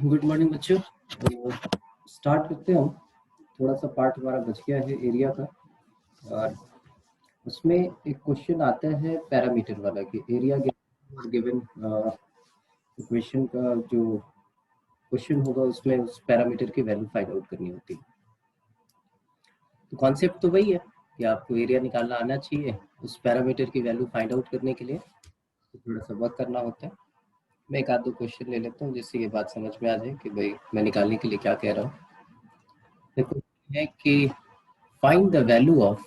Good morning बच्चों। Start करते हैं हम। थोड़ा सा पार्ट हमारा बच गया है एरिया का, और उसमें एक क्वेश्चन आता है पैरामीटर वाला कि एरिया गिवन इक्वेशन का जो क्वेश्चन होगा उसमें उस पैरामीटर की वैल्यू फाइंड आउट करनी होती है। तो कॉन्सेप्ट तो वही है कि आपको एरिया निकालना आना चाहिए, उस पैरामीटर की वैल्यू फाइंड आउट करने के लिए तो थोड़ा सा वर्क करना होता है। मैं एक आध दो क्वेश्चन ले लेता हूँ जिससे ये बात समझ में आ जाए कि भाई मैं निकालने के लिए क्या कह रहा हूँ। देखो है कि find the value of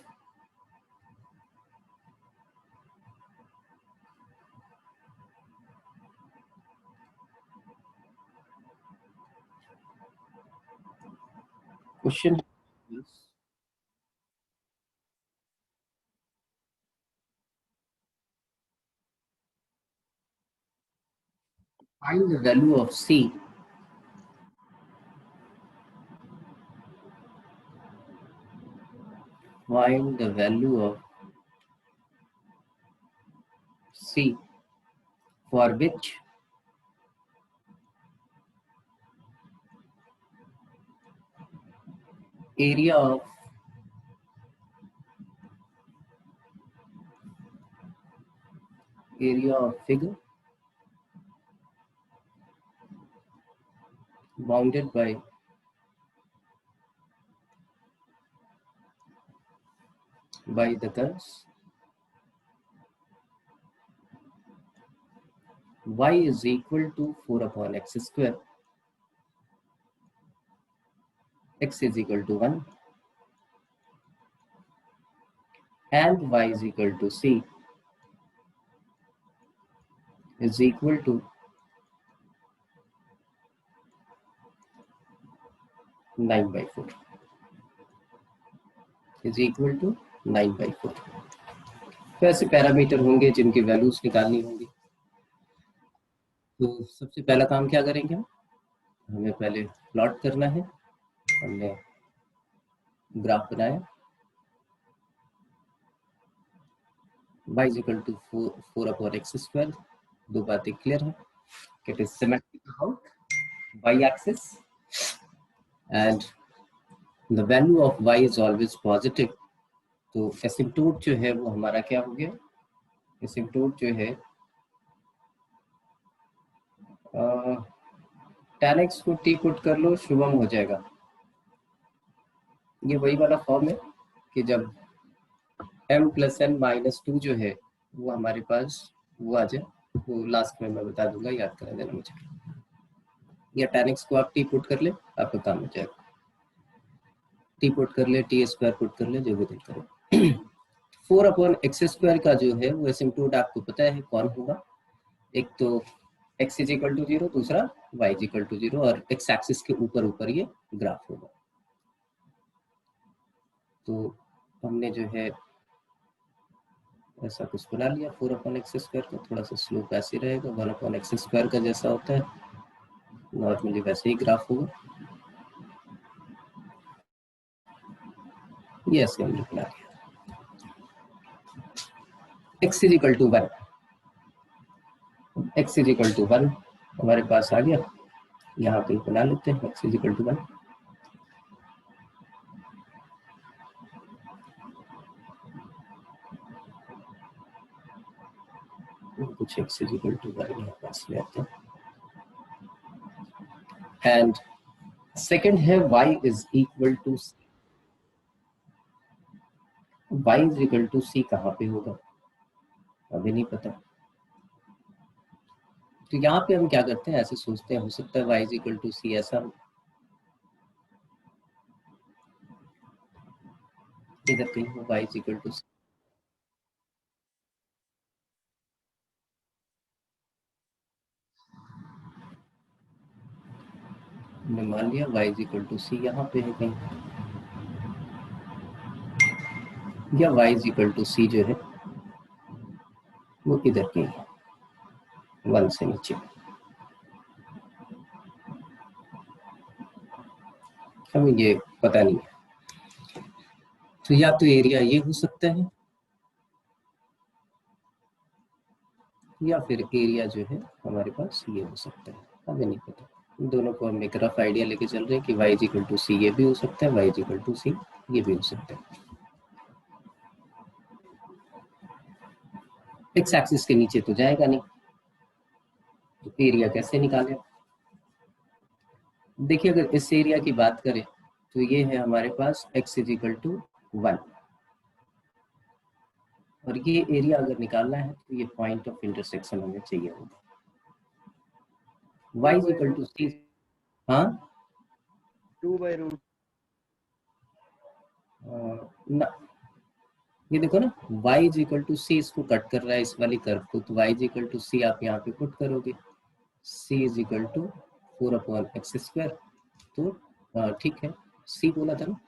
question find the value of C find the value of C for which area of figure bounded by the curves y is equal to 4 upon x square, x is equal to 1 and y is equal to C is equal to 9/4 is equal to 9/4। तो ऐसे parameter होंगे जिनकी values निकालनी होंगी। तो सबसे पहला काम क्या करेंगे हम, हमें पहले प्लॉट करना है। हमने ग्राफ बनाया, y is equal to 4 upon x square। दो बातें क्लियर है कि it is symmetric about y axis and the value of y is always positive। तो एसिम्पटोट जो है वो हमारा क्या हो गया, एसिम्पटोट जो है tan x को t पुट कर लो, शुभम हो जाएगा। ये वही वाला फॉर्म है कि जब m + n - 2 जो है वो हमारे पास वो आ जाए, वो लास्ट में मैं बता दूंगा, याद करा देना मुझे। या tan x को आप t पुट कर ले, आपका काम हो जाएगा। t पुट कर ले, t स्क्वायर पुट कर ले, जो भी दिल करे। 4 अपॉन एक्स स्क्वायर का जो है वो एसिम्पटोट आपको पता है कौन होगा। एक तो x इज इक्वल टू 0, दूसरा y इज इक्वल टू 0, और x एक्सिस के ऊपर ऊपर ये ग्राफ होगा। तो हमने जो है ऐसा कुछ बना लिया 4 अपॉन एक्स स्क्वायर का। थोड़ा सा स्लोप ऐसे रहेगा, 1 अपॉन एक्स स्क्वायर का जैसा होता है नॉर्मली वैसे ही ग्राफ होगा। ये ऐसे हमने बना लिया। x is equal to 1, x is equal to 1 हमारे पास आ गया। यहाँ पे बना लेते हैं x इज इक्वल टू 1। कुछ x इज इक्वल टू 1 यहाँ पास ले आते हैं। एंड सेकंड है y is equal to c। y is equal to c कहाँ पे होगा अभी नहीं पता। तो यहाँ पे हम क्या करते हैं, ऐसे सोचते हैं, हो सकता है y is equal to c ऐसा इधर कहीं हो, y is equal to c। हमने मान लिया y is equal to c यहाँ पे है कहीं, या y is equal to c जो है वो किधर कहीं है, 1 से नीचे। हमें ये पता नहीं है। तो या तो एरिया ये हो सकता है, या फिर एरिया जो है हमारे पास ये हो सकता है, हमें नहीं पता। दोनों को हम एक रफ आइडिया लेके चल रहे हैं कि y is equal to c ये भी हो सकता है, y is equal to c ये भी हो सकता है। एक्स एक्सिस के नीचे तो जाएगा नहीं, तो एरिया कैसे निकालें? देखिए अगर इस एरिया की बात करें तो ये है हमारे पास x इज इक्वल टू 1, और ये एरिया अगर निकालना है तो ये पॉइंट ऑफ इंटरसेक्शन हमें चाहिए होगा। y इज इक्वल टू सी, हाँ 2/रूट ना, ये देखो ना y इज इक्वल टू सी इसको कट कर रहा है इस वाली कर्व को, तो y इज इक्वल टू सी आप यहाँ पे पुट करोगे, c is equal to 4/x², तो ठीक है, c बोला था ना,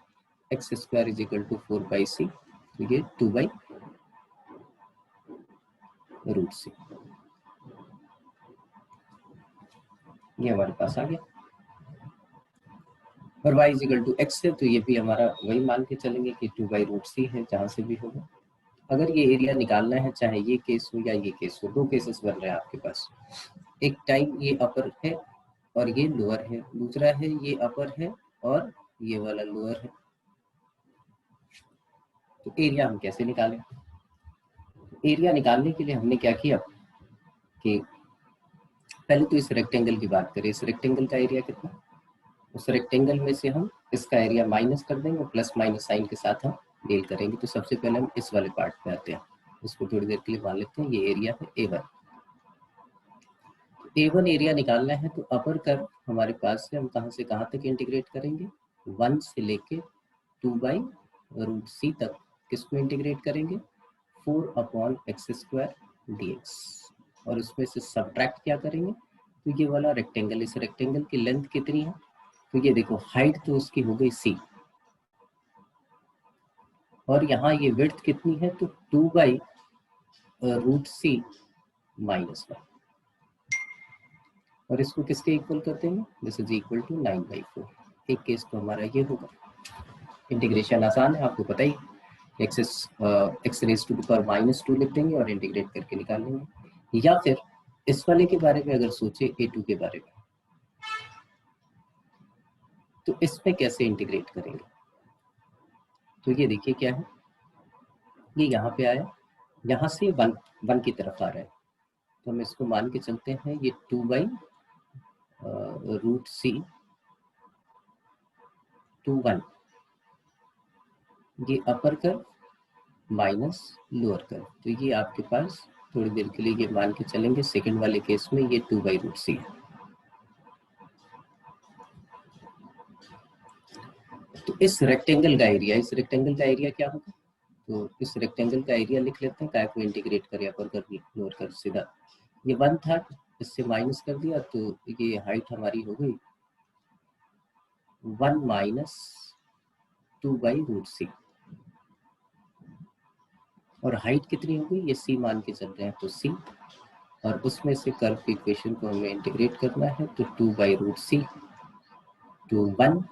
x² is equal to 4/c, तो ये 2/√c, ये हमारे पास आ गया। और y is equal to x है, तो ये भी हमारा वही मान के चलेंगे कि 2/√c है, जहाँ से भी होगा। अगर ये एरिया निकालना है, चाहे ये केस हो या ये केस हो, दो केसेस बन रहे हैं आपके पास। एक टाइम ये अपर है और ये लोअर है, दूसरा है ये अपर है और ये वाला लोअर है। तो एरिया हम कैसे निकालें? एरिया निकालने के लिए हमने क्या किया कि पहले तो इस रेक्टेंगल की बात करें, इस रेक्टेंगल का एरिया कितना, उस रेक्टेंगल में से हम इसका एरिया माइनस कर देंगे, प्लस माइनस साइन के साथ हम डील करेंगे। तो सबसे पहले हम इस वाले पार्ट पे आते हैं, इसको थोड़ी देर के लिए मान लेते हैं, ये एरिया है A1। A1 एरिया निकालना है तो अपर कर्व हमारे पास है, हम कहाँ से कहाँ तक इंटीग्रेट करेंगे, 1 से लेके 2/√c तक किसको इंटीग्रेट करेंगे, 4/x² dx, और उसमें से सब्ट्रैक्ट क्या करेंगे, तो ये वाला रेक्टेंगल, इस रेक्टेंगल की लेंथ कितनी है, तो ये देखो हाइट तो उसकी हो गई c, और यहाँ ये विड्थ कितनी है, तो 2/√c माइनस 1, और इसको किसके इक्वल कर देंगे, दिस इज इक्वल टू 9/4। एक केस तो हमारा ये होगा। इंटीग्रेशन आसान है, आपको पता ही, x raise to the power -2 लिख देंगे और इंटीग्रेट करके निकाल लेंगे। या फिर इस वाले के बारे में अगर सोचे, A2 के बारे में, तो इसमें कैसे इंटीग्रेट करेंगे, तो ये देखिए क्या है, ये यहाँ पे आया, यहाँ से 1 की तरफ आ रहा है, तो हम इसको मान के चलते हैं ये 2/√c to 1, ये upper curve minus lower curve, तो ये आपके पास थोड़ी देर के लिए ये मान के चलेंगे, सेकंड वाले केस में ये 2/√c है। तो इस रेक्टेंगल का एरिया, इस रेक्टेंगल का एरिया क्या होगा, तो इस रेक्टेंगल का एरिया लिख लेते हैं, काय को इंटीग्रेट करें, अपर कर्व लोअर कर्व, सीधा ये 1 था, इससे माइनस कर दिया, तो ये हाइट हमारी हो गई 1 माइनस 2/√c, और हाइट कितनी हो गई, ये c मान के चल रहे हैं, तो c, और उसमें से कर्व की इक्वेशन को हमें इंटीग्रेट करना है, तो 2/√c to 1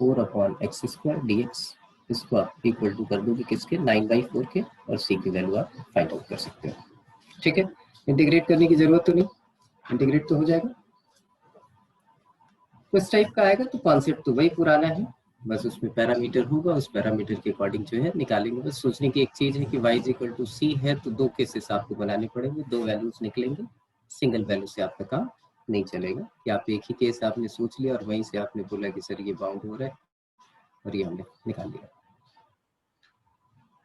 4/x² dx, इसको आप इक्वल टू कर दोगे किसके, 9/4 के, और c की वैल्यू आप फाइंड आउट कर सकते हो। ठीक है, इंटीग्रेट करने की जरूरत तो नहीं, इंटीग्रेट तो हो जाएगा। तो इस टाइप का आएगा तो कॉन्सेप्ट तो वही पुराना है, बस उसमें पैरामीटर होगा, उस पैरामीटर के अकॉर्डिंग जो है निकालेंगे। बस सोचने की एक चीज है कि y इज इक्वल टू सी है, तो दो केसेस आपको बनाने पड़ेंगे, दो वैल्यूज निकलेंगे, सिंगल वैल्यू से आपका काम नहीं चलेगा कि आप एक ही केस आपने सोच लिया और वहीं से आपने बोला कि सर ये बाउंड हो रहा है, और ये हमने निकाल लिया।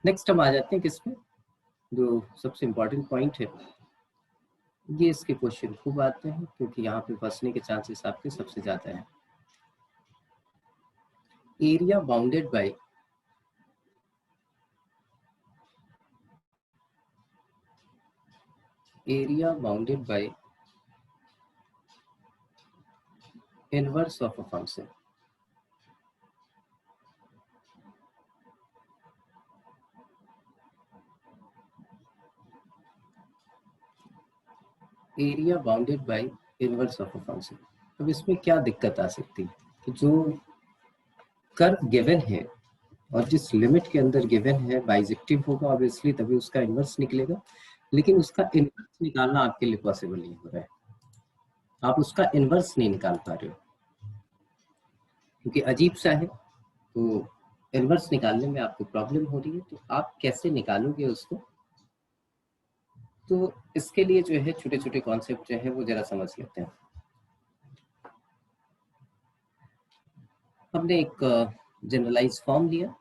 नेक्स्ट हम आ जाते हैं किसमें, जो सबसे इम्पोर्टेंट पॉइंट है, ये इसके क्वेश्चन खूब आते हैं क्योंकि यहाँ पे फंसने के चांसेस आपके सबसे ज्यादा है। Area bounded by inverse of a function, area bounded by inverse of a function. अब इसमें क्या दिक्कत आ सकती है कि जो कर्व गिवन है और जिस लिमिट के अंदर गिवन है बाइजेक्टिव होगा ऑब्वियसली, तभी उसका इनवर्स निकलेगा, लेकिन उसका इनवर्स निकालना आपके लिए पॉसिबल नहीं हो रहा है। आप उसका इनवर्स नहीं निकाल पा रहे हो, क्योंकि अजीब सा है, तो इनवर्स निकालने में आपको प्रॉब्लम हो रही है, तो आप कैसे निकालोगे उसको? तो इसके लिए जो है छोटे छोटे कॉन्सेप्ट जो है वो जरा समझ लेते हैं। हमने एक जनरलाइज फॉर्म लिया।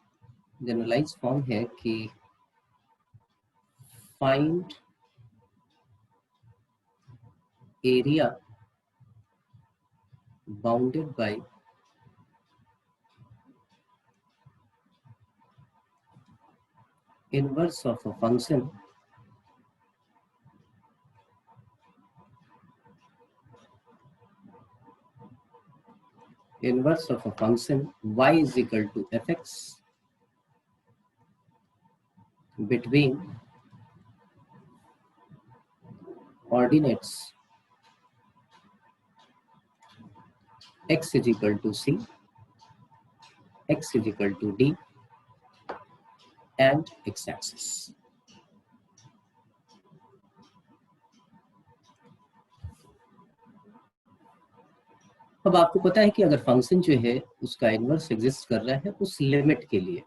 जनरलाइज फॉर्म है कि find area bounded by inverse of a function y is equal to fx between ordinates x is equal to c, x is equal to d and x-axis। अब आपको पता है कि अगर function जो है उसका इनवर्स एग्जिस्ट कर रहा है उस लिमिट के लिए,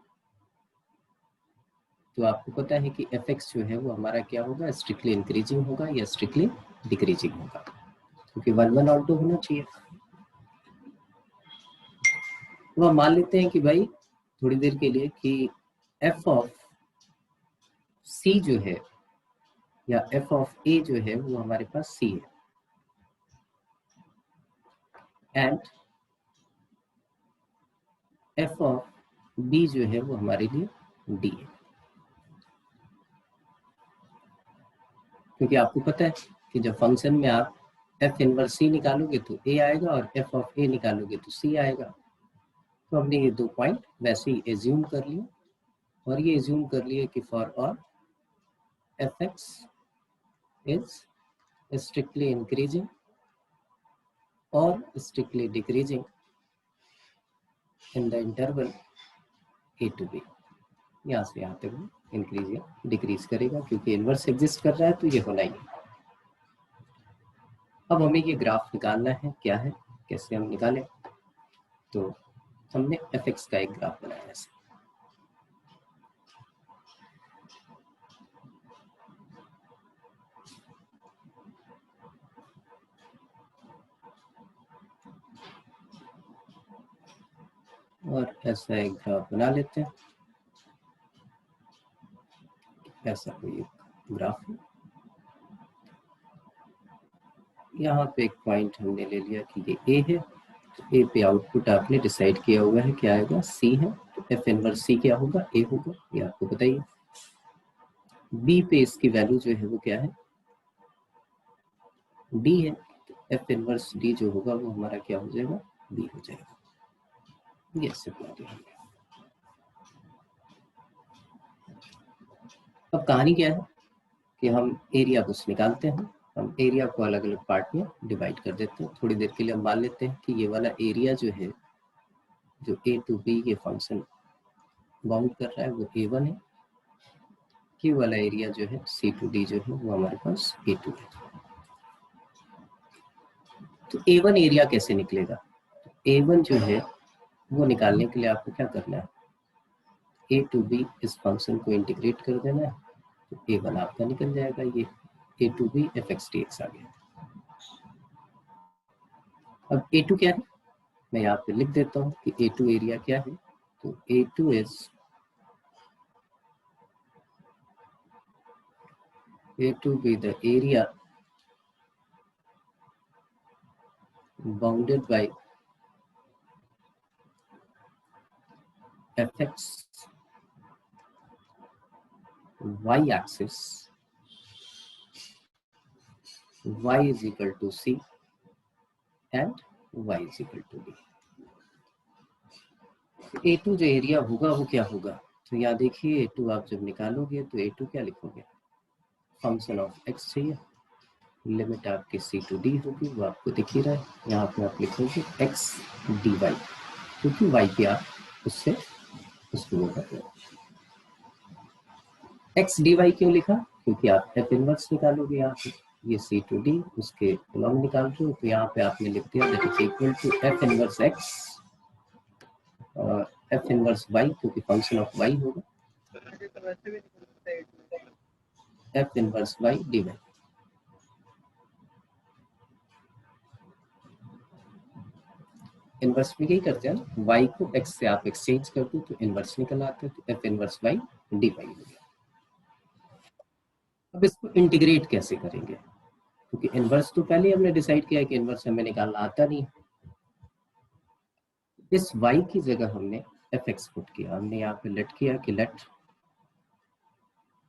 तो आपको पता है कि fx जो है वो हमारा क्या होगा, स्ट्रिक्टली इंक्रीजिंग होगा या स्ट्रिक्टली डिक्रीजिंग होगा, क्योंकि 1 1 और 2 होना चाहिए। तो हम मान लेते हैं कि भाई थोड़ी देर के लिए कि f ऑफ c जो है या f ऑफ a जो है वो हमारे पास c है, एंड f ऑफ b जो है वो हमारे लिए d है। क्योंकि आपको पता है कि जब फंक्शन में आप f इनवर्स c निकालोगे तो a आएगा और f ऑफ a निकालोगे तो c आएगा। तो हमने ये 2 पॉइंट वैसे ही एज्यूम कर लिए, और ये एज्यूम कर लिए कि for all fx is strictly increasing or strictly decreasing in the interval a to b। यहाँ से यहाँ तक इंक्रीज या डिक्रीज करेगा, क्योंकि इनवर्स एग्जिस्ट कर रहा है तो ये होना ही है। अब हमें ये ग्राफ निकालना है, क्या है, कैसे हम निकालें? तो हमने fx का एक ग्राफ बनाया है। और ऐसा एक ग्राफ बना लेते हैं, ऐसा कोई एक ग्राफ है। यहाँ पे एक पॉइंट हमने ले लिया कि ये a है, तो a पे आउटपुट आपने डिसाइड किया हुआ है क्या आएगा, c है, तो f इनवर्स c क्या होगा, a होगा, ये आपको बताइए। b पे इसकी वैल्यू जो है वो क्या है, d है, तो f इनवर्स d जो होगा वो हमारा क्या हो जाएगा, b हो जाएगा। ये बना दिया हमने। अब कहानी क्या है कि हम एरिया को निकालते हैं। हम एरिया को अलग अलग पार्ट में डिवाइड कर देते हैं। थोड़ी देर के लिए हम मान लेते हैं कि ये वाला एरिया जो है, जो a टू b ये फंक्शन बाउंड कर रहा है वो a1 है। ये वाला एरिया जो है c टू d जो है वो हमारे पास a2 है। तो a1 एरिया कैसे निकलेगा? a1 जो है वो निकालने के लिए आपको क्या करना है, a टू b इस फंक्शन को इंटीग्रेट कर देना है, तो a1 आपका निकल जाएगा। ये a to b fx dx आ गया। अब a2 क्या है, मैं यहाँ पे लिख देता हूँ कि a2 एरिया क्या है। तो a2 is a2 be the area bounded by fx y-axis, y is equal to c and y is equal to b। a2 जो एरिया होगा वो क्या होगा, तो यहाँ देखिए a2 आप जब निकालोगे तो a2 क्या लिखोगे, फंक्शन ऑफ x चाहिए, लिमिट आपकी c टू d होगी, वो आपको दिख ही रहा है। यहाँ पे आप लिखोगे x dy, क्योंकि y पे आप उससे उसको वो कर रहे हो। x dy क्यों लिखा, क्योंकि आप f इनवर्स निकालोगे यहाँ पे, ये सी टू डी उसके लॉन्ग निकाल रहे हो, तो यहाँ पे आपने लिख दिया that is equal to F inverse X और एफ इनवर्स वाई, क्योंकि फंक्शन ऑफ वाई होगा, F inverse Y D Y. Inverse में यही करते हैं ना, वाई को एक्स से आप एक्सचेंज कर दो तो इनवर्स निकल आते हैं, तो F inverse Y D Y हो गया। अब इसको इंटीग्रेट कैसे करेंगे, क्योंकि इनवर्स तो पहले हमने डिसाइड किया कि इनवर्स हमें निकालना आता नहीं। इस y की जगह हमने fx पुट किया, हमने यहाँ पे लेट किया कि let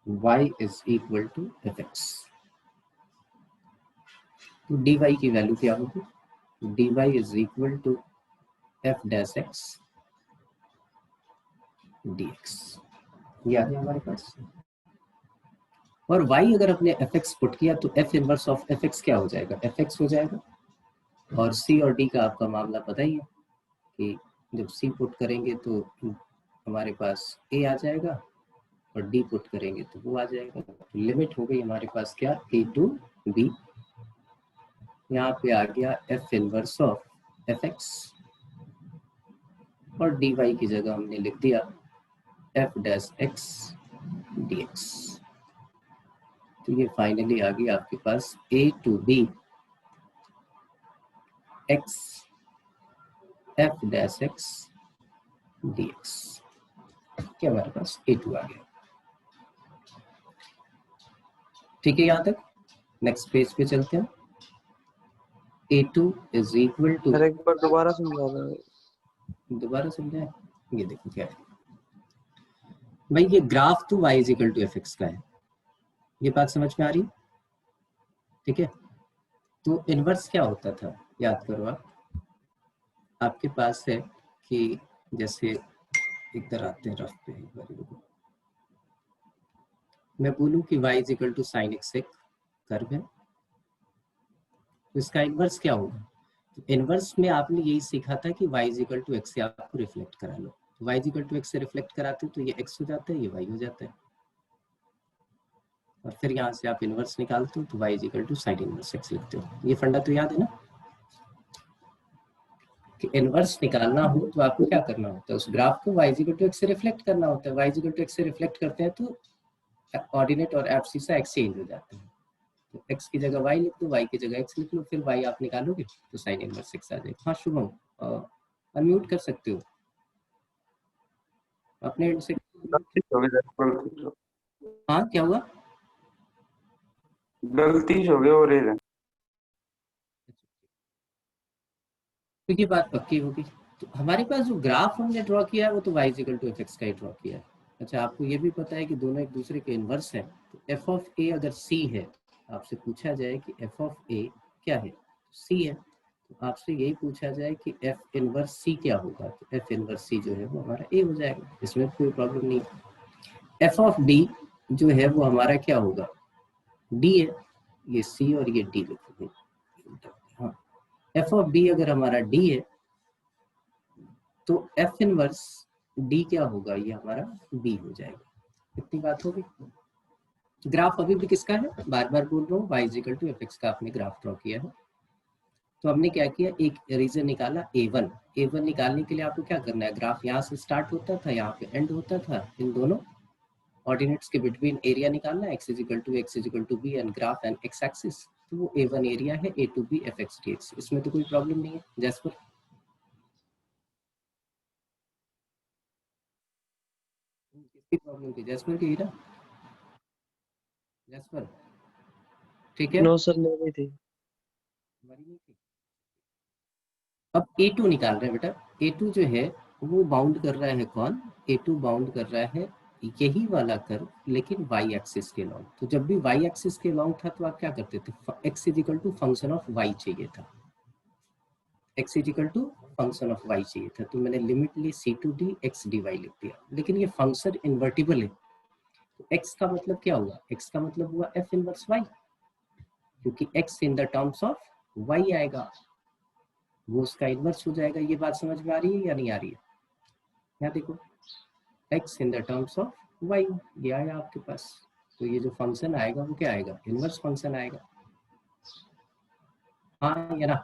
y is equal to fx। तो dy की वैल्यू क्या होगी, dy is equal to f dash x dx, ये आ गया हमारे पास। और y अगर अपने fx पुट किया तो f इनवर्स ऑफ fx क्या हो जाएगा, fx हो जाएगा। और c और d का आपका मामला पता ही है कि जब c पुट करेंगे तो हमारे पास a आ जाएगा और d पुट करेंगे तो वो आ जाएगा। तो लिमिट हो गई हमारे पास क्या, a टू b, यहाँ पे आ गया f इनवर्स ऑफ fx और dy की जगह हमने लिख दिया f डैश x dx। तो ये फाइनली आ गया आपके पास a to b x f dash x dx, क्या हमारे पास a2 आ गया। ठीक है यहाँ तक, नेक्स्ट पेज पे चलते हैं। a2 is equal to, sir एक बार दोबारा समझा दो। दोबारा समझाएं, ये देखो क्या है भाई, ये ग्राफ तो y is equal to fx का है, ये बात समझ में आ रही है, ठीक है। तो इनवर्स क्या होता था, याद करो आप, आपके पास है कि जैसे इधर आते हैं रफ पे, एक बार रुको, मैं बोलूं कि y is equal to sine X एक कर्व है, तो इसका इनवर्स क्या होगा। तो इनवर्स में आपने यही सीखा था कि y is equal to X से आपको रिफ्लेक्ट करा लो, तो y is equal to X से रिफ्लेक्ट कराते हो तो ये x हो जाता है, ये y हो जाता है, और फिर यहाँ से आप इनवर्स निकालते हो तो y is equal to sine inverse x लिखते हो। ये फंडा तो याद है ना, कि इनवर्स निकालना हो तो आपको क्या करना होता है, उस ग्राफ को y is equal to x से रिफ्लेक्ट करना होता है, y is equal to x से रिफ्लेक्ट करते हैं तो ऑर्डिनेट और एब्सिसा एक्सचेंज हो जाते हैं, तो x की जगह y लिख दो, y की जगह x लिख लो, फिर y आप निकालोगे तो साइन इनवर्स x आ जाएगा। हाँ शुभम, अनम्यूट कर सकते हो अपने एंड से। हाँ क्या हुआ, गलती हो गई हो रही है। तो ये बात पक्की होगी। तो हमारे पास जो ग्राफ हमने ड्रॉ किया है वो तो y equal to F X का ही ड्रॉ किया है। अच्छा आपको ये भी पता है कि दोनों एक दूसरे के इनवर्स हैं, तो एफ ऑफ ए अगर सी है, आपसे पूछा जाए कि एफ ऑफ ए क्या है, सी है, तो आपसे यही पूछा जाए कि एफ इनवर्स सी क्या होगा, तो एफ इनवर्स सी जो है वो हमारा ए हो जाएगा, इसमें कोई प्रॉब्लम नहीं है। एफ ऑफ डी जो है वो हमारा क्या होगा, डी है, ये सी और ये डी लिखोगे। हाँ, एफ ऑफ डी अगर हमारा डी है तो एफ इनवर्स डी क्या होगा, ये हमारा बी हो जाएगा। इतनी बात होगी। ग्राफ अभी भी किसका है, बार बार बोल रहा हूँ, y equal to F X का आपने ग्राफ ड्रॉ किया है। तो हमने क्या किया, एक रीजन निकाला a1, a1 निकालने के लिए आपको क्या करना है, ग्राफ यहाँ से स्टार्ट होता था, यहाँ पे एंड होता था, इन दोनों ऑर्डिनेट्स के बिटवीन एरिया निकालना है, x is equal to b and graph and x axis, तो वो a1 एरिया है, a to b F X dx, इसमें तो कोई प्रॉब्लम नहीं है। जैसपर किसकी प्रॉब्लम थी, जैसपर की ना, जैसपर ठीक है, नो सर मेरी थी। हमारी नहीं थी। अब A2 निकाल रहे हैं बेटा, A2 जो है वो बाउंड कर रहा है कौन, A2 बाउंड कर रहा है यही वाला कर्व, लेकिन y एक्सिस के लॉन्ग। तो जब भी y एक्सिस के लॉन्ग था तो आप क्या करते थे, x is equal to function of y चाहिए था, x is equal to function of y चाहिए था, तो मैंने लिमिट ली c to d x dy लिख दिया, लेकिन ये फंक्शन इन्वर्टिबल है, तो x का मतलब क्या हुआ, x का मतलब हुआ f इनवर्स y, क्योंकि x in the terms of y आएगा, वो उसका इनवर्स हो जाएगा। ये बात समझ में आ रही है या नहीं आ रही है, यहाँ देखो x in the terms of y, ये आया आपके पास, तो ये जो फंक्शन आएगा वो क्या आएगा, इनवर्स फंक्शन आएगा। हाँ या ना?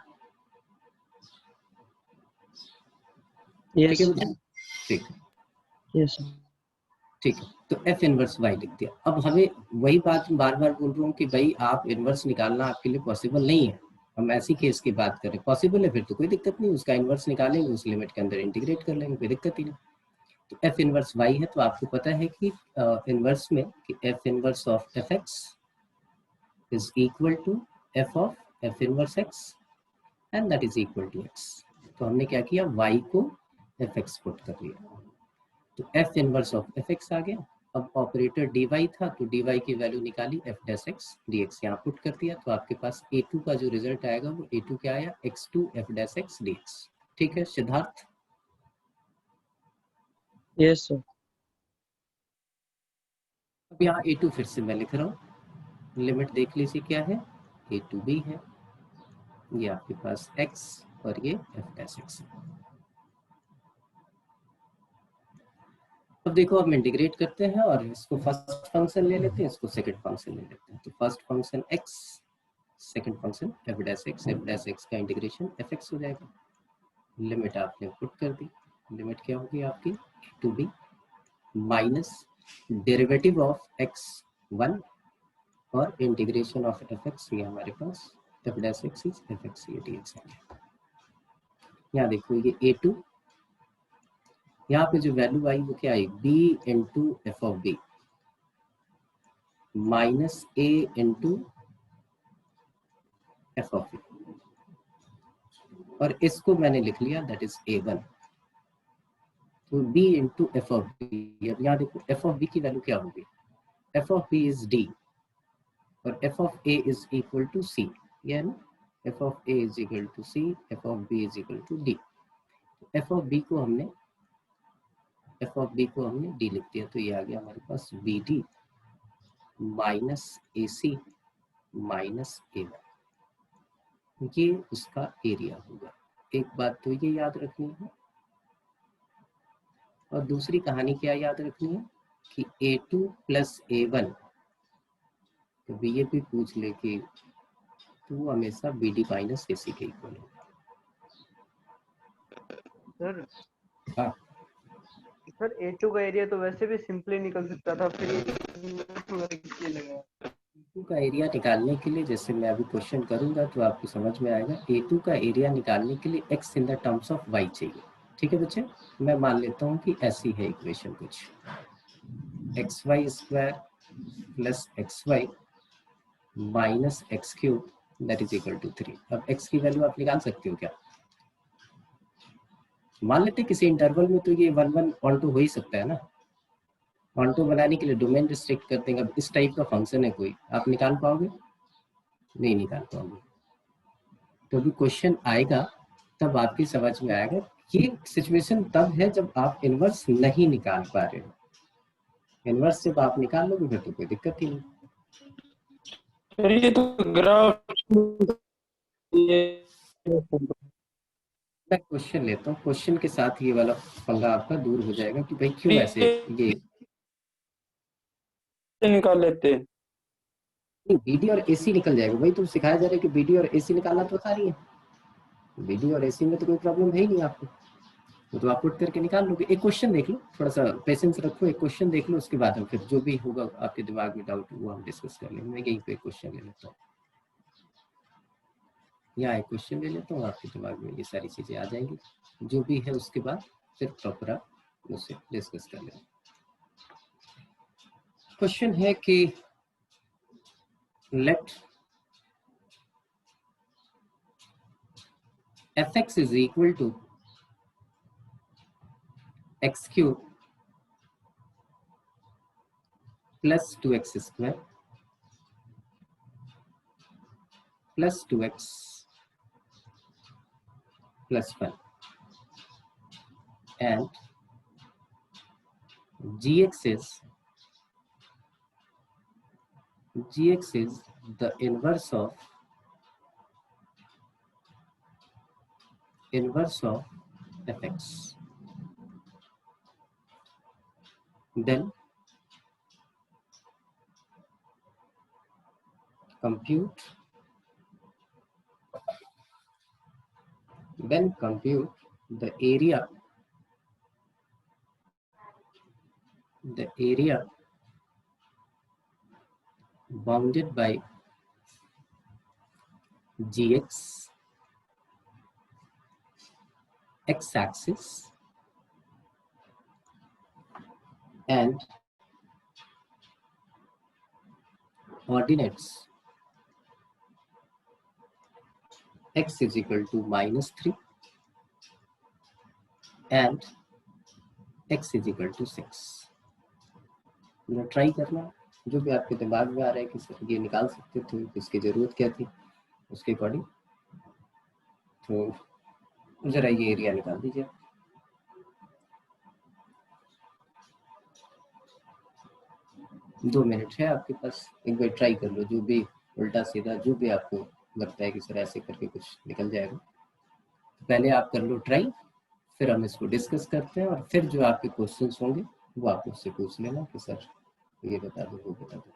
ठीक यस है बच्चे, ठीक यस ठीक है। तो एफ इनवर्स वाई लिख दिया। अब हमें वही बात बार बार बोल रहा हूँ कि भाई आप इनवर्स निकालना आपके लिए पॉसिबल नहीं है। हम ऐसी केस की बात करें, पॉसिबल है फिर तो कोई दिक्कत नहीं, उसका इनवर्स निकालेंगे, उस लिमिट के अंदर इंटीग्रेट कर लेंगे, कोई दिक्कत ही नहीं। तो एफ इनवर्स वाई है, तो आपको पता है कि इनवर्स में कि F inverse of F X is equal to F of F inverse X and that is equal to X. तो हमने क्या किया, वाई को एफ एक्स पुट कर लिया, तो F inverse of F x आ गया। अब ऑपरेटर डी वाई था, तो डी वाई की वैल्यू निकाली, f dash x D x यहाँ पुट कर दिया, तो आपके पास ए टू का जो रिजल्ट आएगा वो ए टू क्या आया, X to F dash x D X. ठीक है सिद्धार्थ? Yes sir. अब यहाँ ए टू फिर से मैं लिख रहा हूँ, लिमिट देख लीजिए क्या है, ए टू बी है, ये आपके पास एक्स और ये एफ डैश एक्स है। अब देखो हम इंटीग्रेट करते हैं और इसको फर्स्ट फंक्शन ले लेते हैं, इसको सेकंड फंक्शन ले लेते हैं। तो first function x, second function F dash x का इंटीग्रेशन एफ एक्स हो जाएगा। लिमिट आपने पुट कर दी, लिमिट क्या होगी आपकी, to b minus derivative of x one और इंटीग्रेशन ऑफ एफ एक्स, ये हमारे पास f dash x is f x, ये डी एक्स है। यहाँ देखो ये ए टू, यहाँ पे जो वैल्यू आई वो क्या आई, b into f of b minus a into f of b, और इसको मैंने लिख लिया दैट इज ए वन। तो b into f of b, अब यहाँ देखो एफ ऑफ बी की वैल्यू क्या होगी, f of b is d और f of a is equal to c, ये है ना, f of a is equal to c, f of b is equal to D. F of B को हमने D लिख दिया, तो ये आ गया हमारे पास बी डी माइनस ए सी माइनस ए वन, ये उसका एरिया होगा। एक बात तो ये याद रखनी है, और दूसरी कहानी क्या याद रखनी है कि ए टू प्लस ए वन, कभी ये भी पूछ ले कि तो हमेशा बी डी माइनस ए सी के इक्वल होगा। सर हाँ सर A2 का एरिया तो वैसे भी सिंपली निकल सकता था, फिर ये लगा। A2 का एरिया निकालने के लिए, जैसे मैं अभी क्वेश्चन करूंगा तो आपको समझ में आएगा, A2 का एरिया निकालने के लिए x in the terms of y चाहिए। ठीक है बच्चे, मैं मान लेता हूँ कि ऐसी है इक्वेशन कुछ, X Y square plus X Y minus X cube that is equal to 3। अब x की वैल्यू आप निकाल सकते हो क्या, मान लेते हैं किसी इंटरवल में तो ये 1 1 ऑन टू हो ही सकता है ना, ऑन टू बनाने के लिए डोमेन रिस्ट्रिक्ट कर देंगे। अब इस टाइप का फंक्शन है कोई, आप निकाल पाओगे, नहीं निकाल पाओगे। तो अभी क्वेश्चन आएगा तब आपकी समझ में आएगा, ये सिचुएशन तब है जब आप इनवर्स नहीं निकाल पा रहे हो, इनवर्स जब आप निकाल लोगे फिर तो कोई दिक्कत ही नहीं। सर ये तो ग्राफ मैं क्वेश्चन लेता हूँ, क्वेश्चन के साथ ये वाला पंगा आपका दूर हो जाएगा कि भाई क्यों ऐसे ये निकाल लेते हैं। बीडी और एसी निकल जाएगा, वही तो सिखाया जा रहा है कि बीडी और एसी निकालना तो आसानी है, बीडी और एसी में तो कोई प्रॉब्लम है ही नहीं आपको, तो आप पुट करके निकाल लोगे। एक क्वेश्चन देख लो, थोड़ा सा पेशेंस रखो, एक क्वेश्चन देख लो, उसके बाद हम फिर जो भी होगा आपके दिमाग में डाउट वो हम डिस्कस कर लेंगे। मैं यहीं पे एक क्वेश्चन ले लेता हूँ, यहाँ एक क्वेश्चन ले लेता हूँ, आपके दिमाग में ये सारी चीजें आ जाएंगी, जो भी है उसके बाद फिर प्रॉपर आप उससे डिस्कस कर लेंगे। क्वेश्चन है कि late fx is equal to x cube plus 2x square plus 2x plus 1 and gx is the inverse of fx. Then compute When compute the area bounded by Gx x-axis and ordinates x is equal to -3 and x is equal to 6. Try करना, जो भी आपके दिमाग में आ रहा है कि sir ये निकाल सकते थे, इसकी जरूरत क्या थी, उसके अकॉर्डिंग तो जरा ये एरिया निकाल दीजिए। 2 मिनट है आपके पास, एक बार ट्राई कर लो, जो भी उल्टा सीधा जो भी आपको लगता है कि सर ऐसे करके कुछ निकल जाएगा, पहले आप कर लो ट्राई, फिर हम इसको डिस्कस करते हैं, और फिर जो आपके क्वेश्चंस होंगे वो आप मुझसे पूछ लेना कि सर ये बता दो, वो बता दो।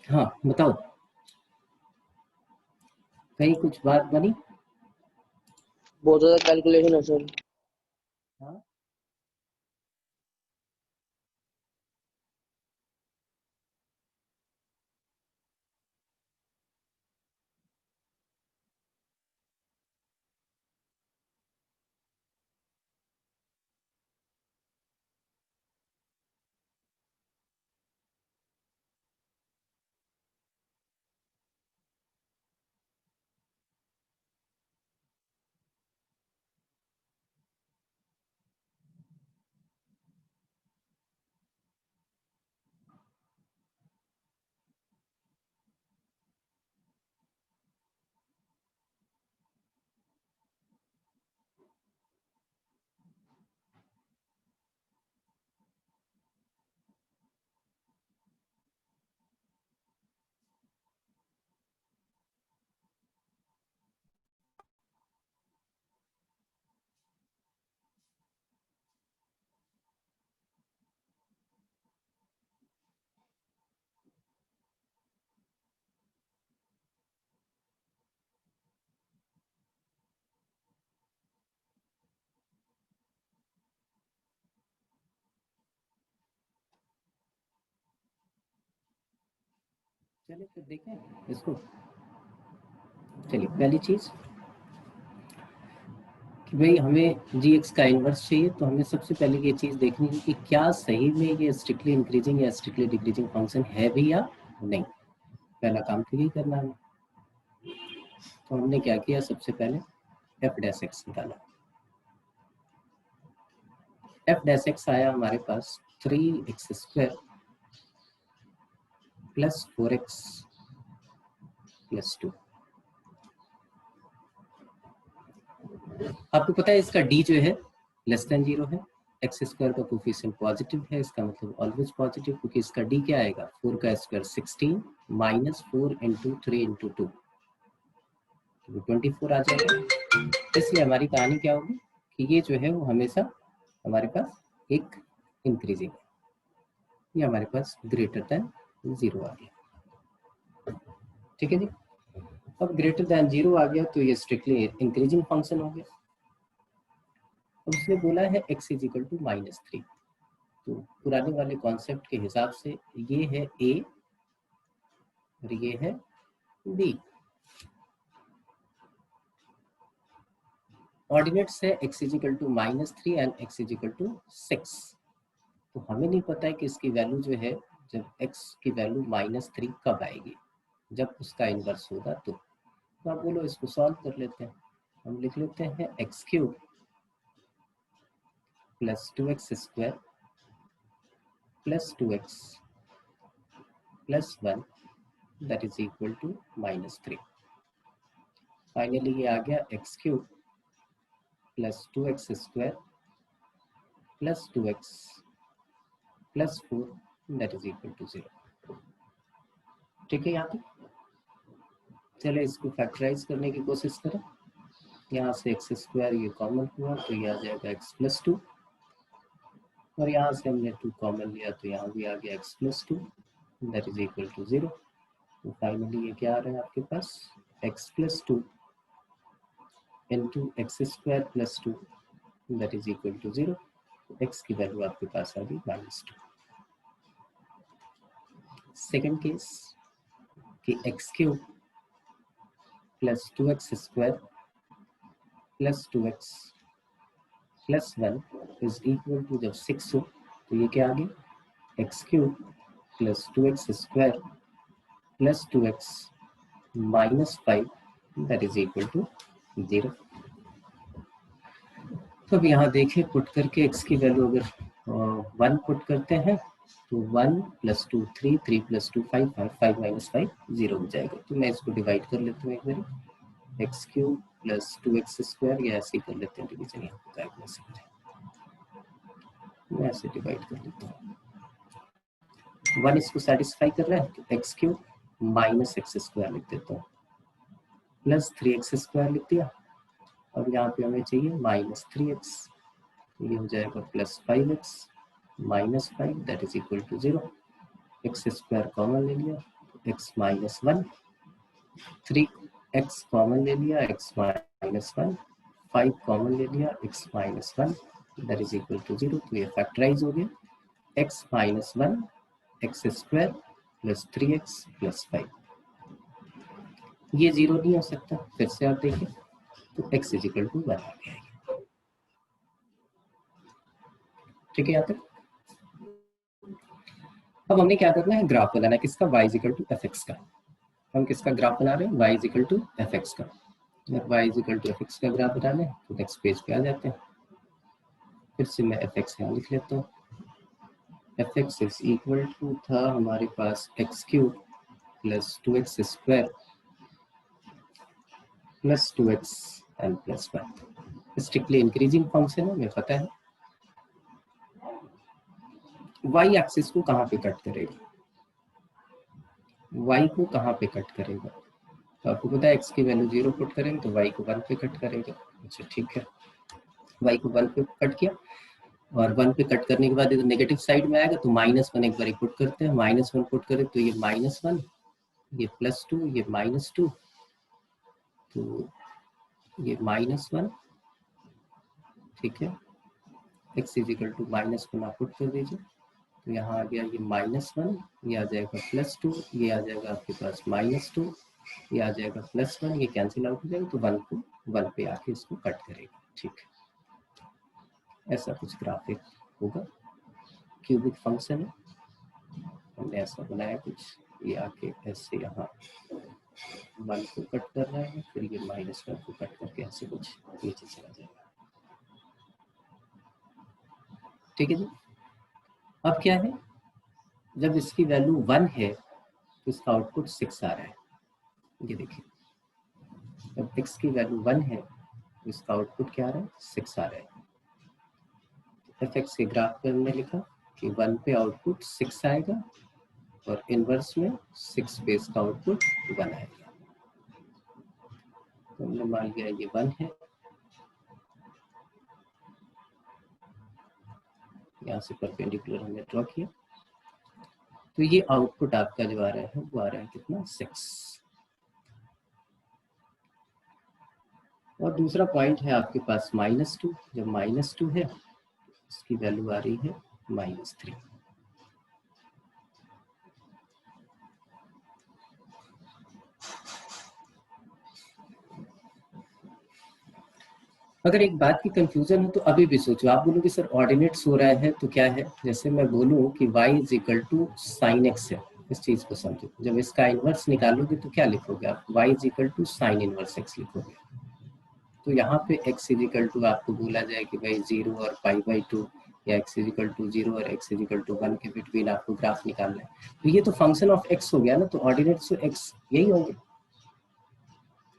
हाँ बताओ, कहीं कुछ बात बनी? बहुत ज्यादा कैलकुलेशन है सर। हाँ चलिए फिर देखें इसको। चलिए पहली चीज कि भाई हमें जी एक्स का इनवर्स चाहिए, तो हमें सबसे पहले ये चीज देखनी है कि क्या सही में ये स्ट्रिक्टली इंक्रीजिंग या स्ट्रिक्टली डिक्रीजिंग फंक्शन है भी या नहीं। पहला काम तो यही करना है। तो हमने क्या किया, सबसे पहले एफ डैश एक्स निकाला। एफ डैश एक्स आया हमारे पास 3x² प्लस 4x प्लस 2। आपको पता है इसका d जो है लेस देन 0 है, एक्स स्क्वायर का कोफिशिएंट पॉजिटिव है, इसका मतलब ऑलवेज पॉजिटिव, क्योंकि इसका d क्या आएगा 4 का स्क्वायर 16 माइनस 4 इंटू 3 इंटू 2 तो 24 आ जाएगा। इसलिए हमारी कहानी क्या होगी कि ये जो है वो हमेशा हमारे पास एक इंक्रीजिंग है, ये हमारे पास ग्रेटर देन 0 आ गया। ठीक है जी। अब ग्रेटर देन 0 आ गया तो ये स्ट्रिक्टली इंक्रीजिंग फंक्शन हो गया। अब उसने बोला है x इज इक्वल टू -3, तो पुराने वाले कॉन्सेप्ट के हिसाब से ये है a और ये है b। ऑर्डिनेट्स है x is equal to -3 and x is equal to 6। तो हमें नहीं पता है कि इसकी वैल्यू जो है जब x की वैल्यू -3 कब आएगी, जब उसका इनवर्स होगा तो आप बोलो इसको सॉल्व कर लेते हैं। हम लिख लेते हैं x³ plus 2x square plus 2x plus 1 that is equal to -3। Finally ये आ गया x³ plus 2x square plus 2x plus 4 that is equal to 0। ठीक है, यहाँ तक। चले इसको फैक्टराइज करने की कोशिश करें। यहाँ से एक्स स्क्वायर ये कॉमन हुआ तो ये आ जाएगा x प्लस 2, और यहाँ से हमने 2 कॉमन लिया तो यहाँ भी आ गया x plus 2 that is equal to 0। तो फाइनली ये क्या आ रहा है आपके पास x plus 2 into X square plus 2 that is equal to 0। x की वैल्यू आपके पास आ गई -2। सेकेंड केस कि x³ plus 2x square plus 2x plus 1 is equal to जब 6 हो तो ये क्या आ गया x³ plus 2x square plus 2x minus 5 that is equal to 0। तो अब यहाँ देखिए पुट करके x की वैल्यू अगर 1 पुट करते हैं तो 1 प्लस 2 3, 3 प्लस 2 5, 5 माइनस 5 0 हो जाएगा। तो मैं इसको डिवाइड कर लेता हूँ एक बार, x³ प्लस 2x स्क्वायर, या ऐसे ही कर लेते हैं डिवीजन, यहाँ पे कैलकुलेशन करें, मैं ऐसे डिवाइड कर लेता हूँ। 1 इसको सेटिस्फाई कर रहा है तो x³ माइनस एक्स स्क्वायर लिख देता हूँ प्लस 3x स्क्वायर लिख दिया। अब यहाँ पे हमें चाहिए -3x, ये हो जाएगा plus 5x minus 5 that is equal to 0। X square common ले लिया x माइनस 1, 3x कॉमन ले लिया x माइनस 1, 5 कॉमन ले लिया x minus 1 that is equal to 0। तो ये फैक्टराइज हो गया x minus 1 x square plus 3x plus 5। ये 0 नहीं हो सकता, फिर से आप देखिए तो x इज इक्वल टू 1 आ गया। ठीक है यहाँ तक। अब हमने क्या करना है, ग्राफ बनाना है किसका, y is equal to fx का। हम किसका ग्राफ बना रहे हैं, y is equal to fx का। अगर y is equal to fx का ग्राफ बनाना है तो नेक्स्ट पेज पे आ जाते हैं। फिर से मैं fx यहाँ लिख लेता हूँ। fx इज इक्वल टू था हमारे पास x³ plus 2x square plus 2x and plus 1। Strictly increasing function है, हमें पता है। y एक्सिस को कहाँ पे कट करेगा, y को कहाँ पे कट करेगा, तो आपको पता है x की वैल्यू 0 पुट करेंगे तो y को 1 पे कट करेगा। अच्छा ठीक है, y को 1 पे कट किया, और 1 पे कट करने के बाद इधर नेगेटिव साइड में आएगा तो -1 एक बार पुट करते हैं। -1 पुट करें तो ये -1, ये +2, ये -2, तो ये -1। ठीक है, x इज इक्वल टू -1 आप पुट कर दीजिए तो यहाँ आ गया ये -1, ये आ जाएगा +2, ये आ जाएगा आपके पास -2, ये आ जाएगा +1, ये कैंसिल आउट हो जाएगा तो 1 को 1 पे आके इसको कट करेगा। ठीक है, ऐसा कुछ ग्राफिक होगा, क्यूबिक फंक्शन है, हमने ऐसा बनाया कुछ, ये आके ऐसे यहाँ 1 को कट कर रहा है, फिर ये -1 को कट करके ऐसे कुछ नीचे चला जाएगा। ठीक है जी। अब क्या है, जब इसकी वैल्यू 1 है तो इसका आउटपुट 6 आ रहा है। ये देखिए, जब x की वैल्यू 1 है तो इसका आउटपुट क्या आ रहा है, 6 आ रहा है। fx के ग्राफ पे हमने लिखा कि 1 पे आउटपुट 6 आएगा और इनवर्स में 6 पे इसका आउटपुट 1 आएगा। तो हमने मान लिया ये 1 है, यहाँ से परपेंडिकुलर हमने ड्रॉ किया, तो ये आउटपुट आपका जो आ रहा है वो आ रहा है कितना, 6। और दूसरा पॉइंट है आपके पास -2, जब -2 है इसकी वैल्यू आ रही है -3। अगर एक बात की कंफ्यूजन हो तो अभी भी सोचो, आप बोलोगे सर ऑर्डिनेट्स हो रहा है तो क्या है, जैसे मैं बोलूं कि y = sin x है, इस चीज को समझो। जब इसका इनवर्स निकालोगे तो क्या लिखोगे आप, y = sin इनवर्स x लिखोगे। तो यहाँ पे x = आपको बोला जाए कि भाई 0 और π/2 या x = 0 और x = 1 के बिटवीन आपको ग्राफ निकालना है, तो ये तो फंक्शन ऑफ x हो गया ना, तो ऑर्डिनेट्स तो x यही होंगे।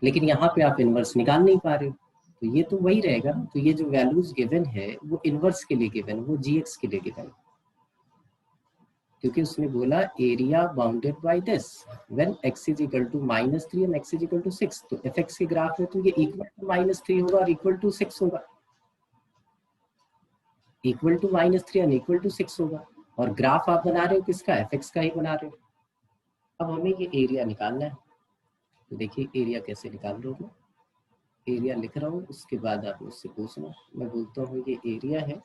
लेकिन यहाँ पे आप इनवर्स निकाल नहीं पा रहे हो, तो ये तो वही रहेगा। तो ये जो वैल्यूज गिवन है वो इनवर्स के लिए गिवन, वो gx के लिए गिवन, क्योंकि उसने बोला area bounded by this when x = -3 and x = 6। तो fx के ग्राफ में तो ये इक्वल टू -3 होगा और इक्वल टू 6 होगा, equal to -3 and equal to 6 होगा। और ग्राफ आप बना रहे हो किसका, fx का ही बना रहे हो। अब हमें ये एरिया निकालना है, तो देखिए एरिया कैसे निकाल रहा हूँ, एरिया लिख रहा हूँ, उसके बाद आप मुझसे पूछना। मैं बोलता हूँ ये एरिया है,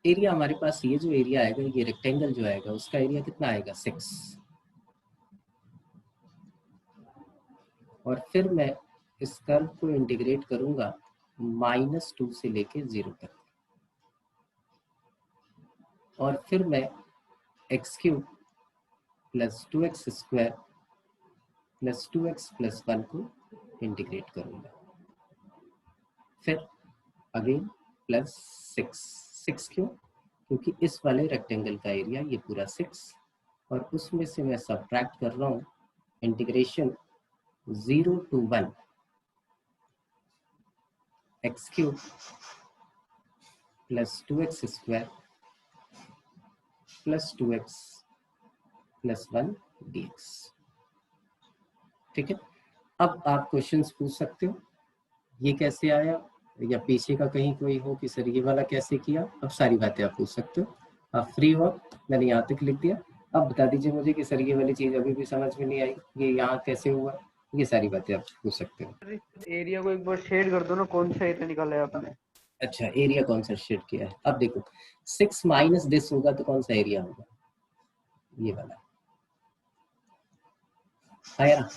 एरिया हमारे पास ये जो एरिया आएगा, ये रेक्टेंगल जो आएगा उसका एरिया कितना आएगा, 6। और फिर मैं इस कर्व को इंटीग्रेट करूंगा -2 से लेके 0 तक, और फिर मैं x³ + 2x² + 2x + 1 को इंटीग्रेट करूंगा, फिर अगेन +6 क्यों, क्योंकि इस वाले रेक्टेंगल का एरिया ये पूरा 6, और उसमें से मैं सब्ट्रैक्ट कर रहा हूँ integration 0 to 1 x³ + 2x² + 2x + 1 dx। ठीक है, अब आप क्वेश्चंस पूछ सकते हो ये कैसे आया, या पीछे का कहीं कोई हो कि सर ये वाला कैसे किया, अब सारी बातें आप पूछ सकते हो, आप फ्री हो। मैंने यहाँ तक लिख दिया, अब बता दीजिए मुझे कि सर ये वाली चीज़ अभी भी समझ में नहीं आई, ये यहाँ कैसे हुआ, ये सारी बातें आप पूछ सकते हो। एरिया को एक बार शेड कर दो ना, कौन सा एरिया निकाला है आपने। अच्छा, एरिया कौन सा शेड किया है, अब देखो 6 माइनस दिस होगा तो कौन सा एरिया होगा, ये वाला आया ना।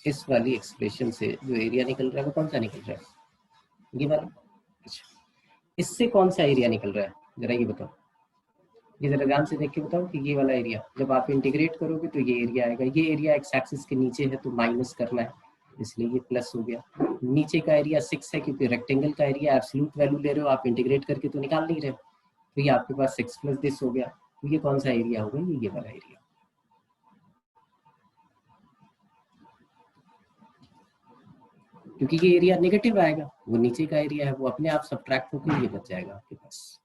इस वाली एक्सप्रेशन से जो एरिया निकल रहा है वो कौन सा निकल रहा है, ये वाला। अच्छा, इससे कौन सा एरिया निकल रहा है, जरा ये बताओ, ये जरा ध्यान से देख के बताओ कि ये वाला एरिया जब आप इंटीग्रेट करोगे तो ये एरिया आएगा, ये एरिया एक्स एक्सिस के नीचे है तो माइनस करना है, इसलिए ये प्लस हो गया। नीचे का एरिया 6 है क्योंकि रेक्टेंगल का एरिया एब्सोल्यूट वैल्यू ले रहे हो आप, इंटीग्रेट करके तो निकाल नहीं रहे हो, तो ये आपके पास 6 + दिस हो गया, तो ये कौन सा एरिया होगा, ये वाला एरिया। क्योंकि ये एरिया नेगेटिव आएगा, वो नीचे का एरिया है, वो अपने आप सब्ट्रैक्ट होकर ये बच जाएगा आपके पास।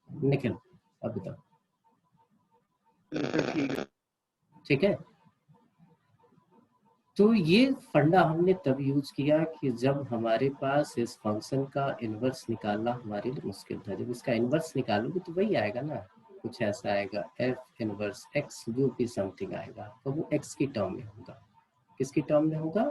निखिल अब बताओ, ठीक है। तो ये फंडा हमने तब यूज किया कि जब हमारे पास इस फंक्शन का इनवर्स निकालना हमारे लिए मुश्किल था। जब इसका इनवर्स निकालोगे तो वही आएगा ना, कुछ ऐसा आएगा f इनवर्स x, जो भी समथिंग आएगा तो वो x की टर्म में होगा। किसकी टर्म में होगा,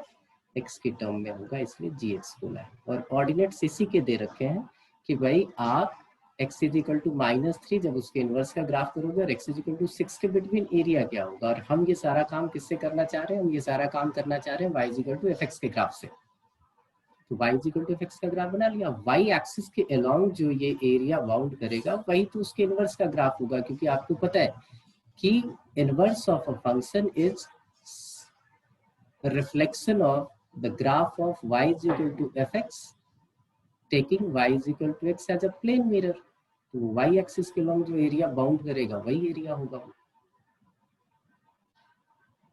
x की टर्म में होगा, इसलिए gx बोला है। और ऑर्डिनेट्स इसी के दे रखे हैं कि भाई आप x = -3 जब उसके इनवर्स का ग्राफ करोगे और x = 6 के बिटवीन एरिया क्या होगा। और हम ये सारा काम किससे करना चाह रहे हैं, हम ये सारा काम करना चाह रहे हैं y = fx के ग्राफ से। तो y = fx का ग्राफ बना लिया, y एक्सिस के अलोंग जो ये एरिया बाउंड करेगा वही तो उसके इनवर्स का ग्राफ होगा, क्योंकि आपको पता है कि inverse of a function is reflection of the graph of y = fx taking y = x as a plane mirror। तो y एक्सिस के लॉन्ग जो एरिया बाउंड करेगा वही एरिया होगा।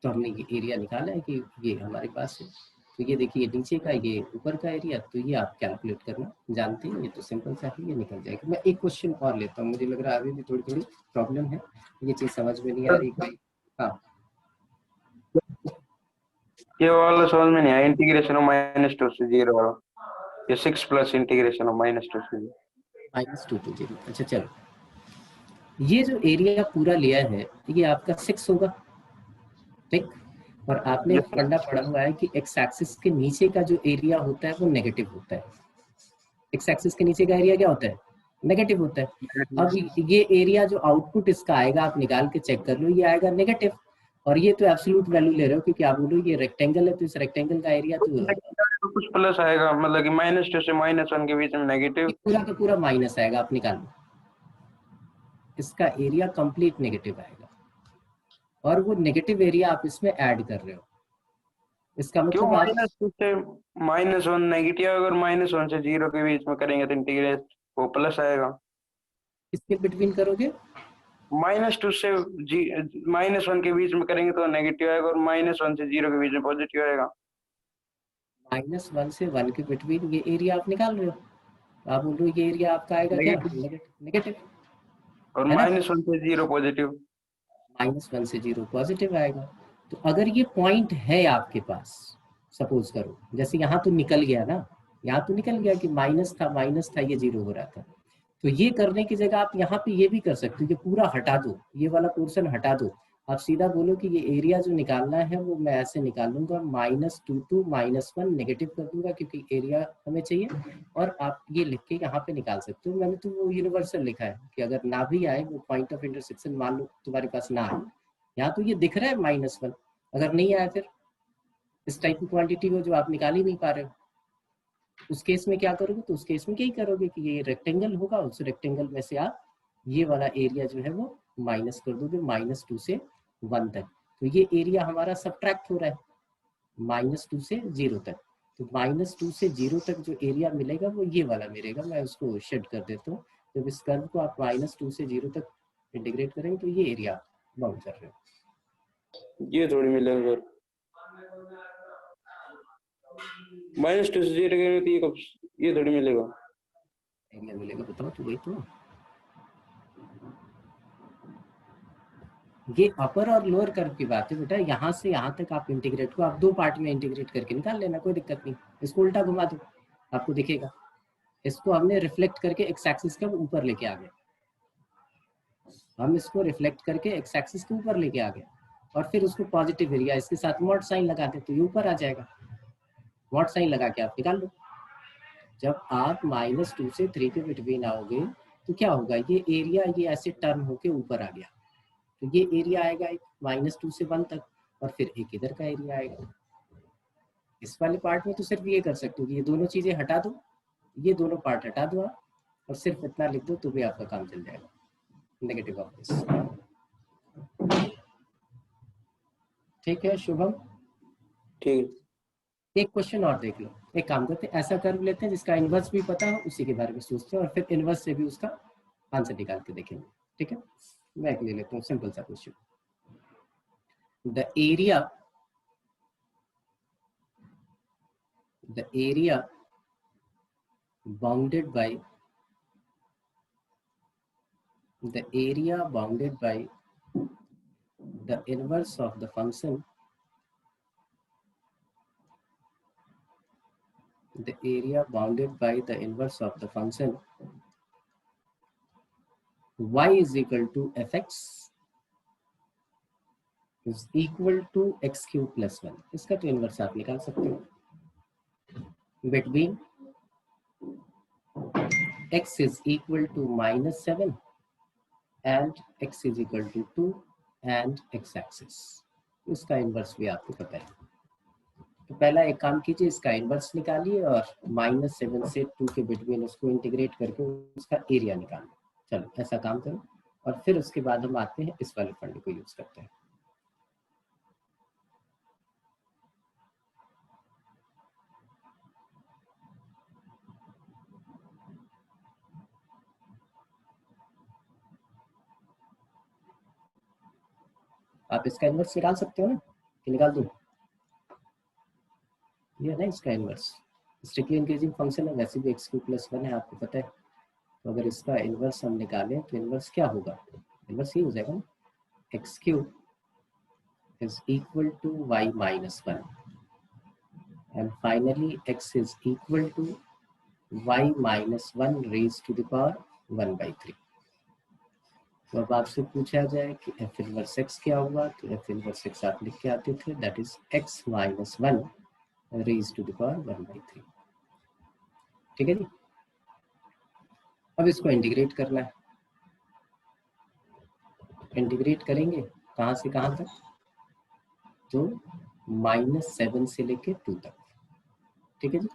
तो हमने ये एरिया निकाला है कि ये हमारे पास है। तो ये देखिए नीचे का, ये ऊपर का एरिया, तो ये आप कैलकुलेट करना जानते हैं, ये तो सिंपल सा है, ये निकल जाएगा। मैं एक क्वेश्चन और लेता हूँ, मुझे लग रहा है अभी भी थोड़ी थोड़ी प्रॉब्लम है, ये चीज़ समझ में नहीं आ रही कोई। हाँ ये वाला समझ में नहीं आया, इंटीग्रेशन ऑफ -2 से 0 वाला। ये 6 प्लस इंटीग्रेशन ऑफ -2 से 0। -2 to 0, अच्छा चलो। ये जो एरिया पूरा लिया है ये आपका 6 होगा, ठीक। और आपने ये एक फंडा पढ़ा हुआ है कि एक्स एक्सिस के नीचे का जो एरिया होता है वो नेगेटिव होता है। एक्स एक्सिस के नीचे का एरिया क्या होता है? नेगेटिव होता है। अब ये एरिया जो आउटपुट इसका आएगा, आप निकाल के चेक कर लो, ये आएगा नेगेटिव। और ये तो एब्सोल्यूट वैल्यू ले रहे हो क्योंकि आप बोलो ये रेक्टेंगल है, तो इस रेक्टेंगल का एरिया तो तो कुछ प्लस आएगा, मतलब कि -2 से -1 के बीच में नेगेटिव। पूरा का पूरा माइनस आएगा, आप निकाल लो, इसका एरिया कंप्लीट नेगेटिव आएगा। और वो नेगेटिव एरिया आप इसमें ऐड कर रहे हो, इसका क्यों मतलब आप -2 से -1 नेगेटिव, अगर -1 से 0 के बीच में करेंगे तो इंटीग्रेट वो प्लस आएगा। इसके बिटवीन करोगे, -2 से -1 के बीच में करेंगे तो नेगेटिव आएगा, और -1 से 0 के बीच में पॉजिटिव आएगा। -1 से 1 के बिटवीन ये एरिया आप निकाल रहे हो, आप बोल रहे हो ये एरिया आपका आएगा क्या? नेगेटिव। नेगेटिव, और है ना। -1 से 0 पॉजिटिव। -1 से 0 पॉजिटिव आएगा। तो अगर ये पॉइंट है आपके पास, सपोज करो, जैसे यहाँ तो निकल गया ना, यहाँ तो निकल गया कि माइनस था ये 0 हो रहा था। तो ये करने की जगह आप यहाँ पे ये भी कर सकते हो, ये पूरा हटा दो, ये वाला पोर्शन हटा दो। आप सीधा बोलो कि ये एरिया जो निकालना है वो मैं ऐसे निकाल लूंगा, -2 to -1 नेगेटिव कर दूंगा क्योंकि एरिया हमें चाहिए। और आप ये लिख के यहाँ पे निकाल सकते हो। मैंने तो वो यूनिवर्सल लिखा है कि अगर ना भी आए वो पॉइंट ऑफ इंटरसेक्शन, मान लो तुम्हारे पास ना आए, यहाँ तो ये दिख रहा है -1, अगर नहीं आया फिर इस टाइप की क्वांटिटी को जो आप निकाल ही नहीं पा रहे हो, उस केस में क्या करोगे? तो उस केस में क्या ही करोगे कि ये रेक्टेंगल होगा, उस रेक्टेंगल में से आप ये वाला एरिया जो है वो माइनस कर दोगे, -2 से 1 तक। तो ये एरिया हमारा सब्ट्रैक्ट हो रहा है -2 से 0 तक। तो -2 से 0 तक जो एरिया मिलेगा वो ये वाला मिलेगा। मैं उसको शेड कर देता हूँ। जब इस कर्व को आप -2 से 0 तक इंटीग्रेट करेंगे तो ये एरिया बाउंड कर रहे हो। ये थोड़ी मिलेगा सर, -2 से 0 के तो ये थोड़ी मिलेगा। एरिया मिलेगा, बताओ तो, वही तो। ये अपर और लोअर कर्व की बात है बेटा, यहाँ से यहाँ तक आप इंटीग्रेट को आप 2 पार्ट में इंटीग्रेट करके निकाल लेना, कोई दिक्कत नहीं। इसको उल्टा घुमा दो, आपको दिखेगा। इसको हमने रिफ्लेक्ट करके एक्स एक्सिस के ऊपर लेके आ गए, हम इसको रिफ्लेक्ट करके एक्स एक्सिस के ऊपर लेके आ गए, और फिर उसको पॉजिटिव एरिया इसके साथ मॉड साइन लगा दे तो ये ऊपर आ जाएगा। मॉड साइन लगा के आप निकाल लो। जब आप -2 से 3 के बिटवीन आओगे तो क्या होगा, ये एरिया ये ऐसे टर्न होके ऊपर आ गया, तो ये एरिया आएगा एक -2 से 1 तक, और फिर एक इधर का एरिया आएगा। इस वाले पार्ट में तो सिर्फ ये कर सकते हो कि ये दोनों चीजें हटा दो, ये दोनों पार्ट हटा दो आप, और सिर्फ इतना लिख दो तो भी आपका काम चल जाएगा, नेगेटिव ऑफ दिस। ठीक है शुभम, ठीक एक क्वेश्चन और देख लो। एक काम करते हैं, ऐसा कर्व लेते हैं जिसका इनवर्स भी पता हो, उसी के बारे में सोचते हैं, और फिर इनवर्स से भी उसका आंसर निकाल के देखेंगे। ठीक है, मैं एक ले लेता हूँ सिंपल सा question. The area bounded by the inverse of the function, the area bounded by the inverse of the function y is equal to fx is equal to x cube plus 1। इसका तो inverse आप निकाल सकते हो। between x is equal to -7 and x is equal to 2 and x axis, इसका inverse भी आपको पता है। तो पहला एक काम कीजिए, इसका इनवर्स निकालिए और -7 से 2 के बिटवीन उसको इंटीग्रेट करके उसका एरिया निकालिए। चलो ऐसा काम करो, और फिर उसके बाद हम आते हैं इस वाले फंड को यूज करते हैं। आप इसका इनवर्स निकाल सकते हो ना, ये निकाल दूं, ये है ना इसका इनवर्स, स्ट्रिक्टली इंक्रीजिंग फंक्शन है, वैसे भी x³ + 1 है आपको पता है। तो अगर इसका इनवर्स हम निकालें तो इनवर्स क्या होगा, इनवर्स ये हो जाएगा ना, x³ is equal to y minus 1 and finally x is equal to y minus 1 raised to the power 1/3। तो अब आपसे पूछा जाए कि f इनवर्स x क्या हुआ, तो f इनवर्स x आप लिख के आते थे, that is x minus 1 raised to the power 1/3। ठीक है जी। अब इसको इंटीग्रेट करना है, इंटीग्रेट करेंगे कहाँ से कहाँ तक, तो -7 से लेके 2 तक। ठीक है जी।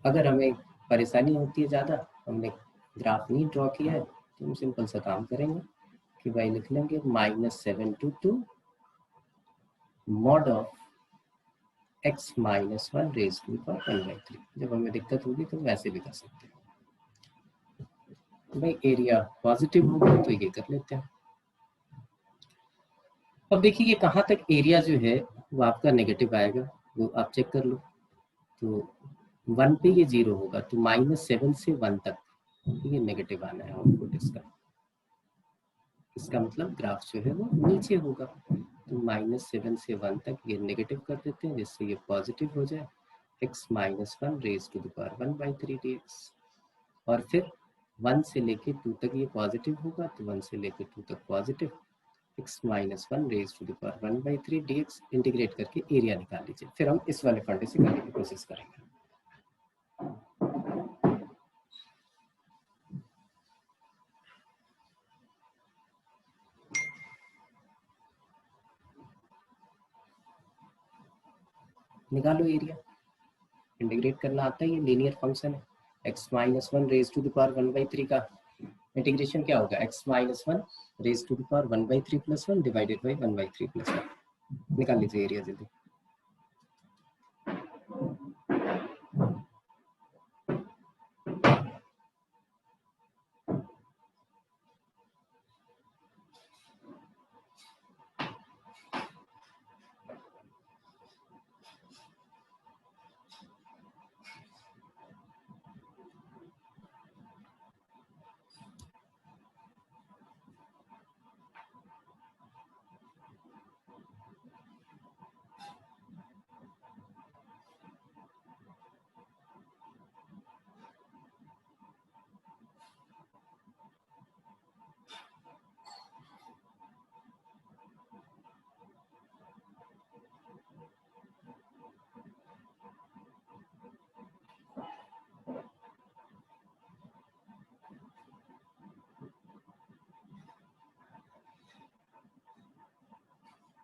अगर हमें परेशानी होती है ज़्यादा, हमने ग्राफ नहीं ड्रॉ किया है, तो हम सिंपल सा काम करेंगे कि भाई लिख लेंगे -7 to 2 mod of x minus 1 raised to the power 1/3। जब हमें दिक्कत होगी तो वैसे भी कर सकते हैं। भाई एरिया पॉजिटिव होगा तो ये कर लेते हैं। अब देखिए ये कहाँ तक एरिया जो है वो आपका नेगेटिव आएगा, वो आप चेक कर लो। तो 1 पे ये 0 होगा, तो -7 से 1 तक ये नेगेटिव आना है आउटपुट इसका। इसका मतलब ग्राफ जो है वो नीचे होगा। तो -7 से 1 तक ये नेगेटिव कर देते हैं, जिससे ये पॉजिटिव हो जाए, x minus 1 raised to the power 1/3 dx। और फिर 1 से लेके 2 तक ये पॉजिटिव होगा, तो 1 से लेके 2 तक positive, x minus 1 raised to the power 1/3 dx। Integrate करके एरिया निकाल लीजिए, फिर हम इस वाले फंडे से करने की कोशिश करेंगे। निकालो एरिया, इंटीग्रेट करना आता है, ये लीनियर फंक्शन है। x minus 1 raised to the power 1/3 का इंटीग्रेशन क्या होगा, x minus 1 raised to the power 1/3 + 1 divided by 1/3 + 1। निकाल लीजिए एरिया जल्दी।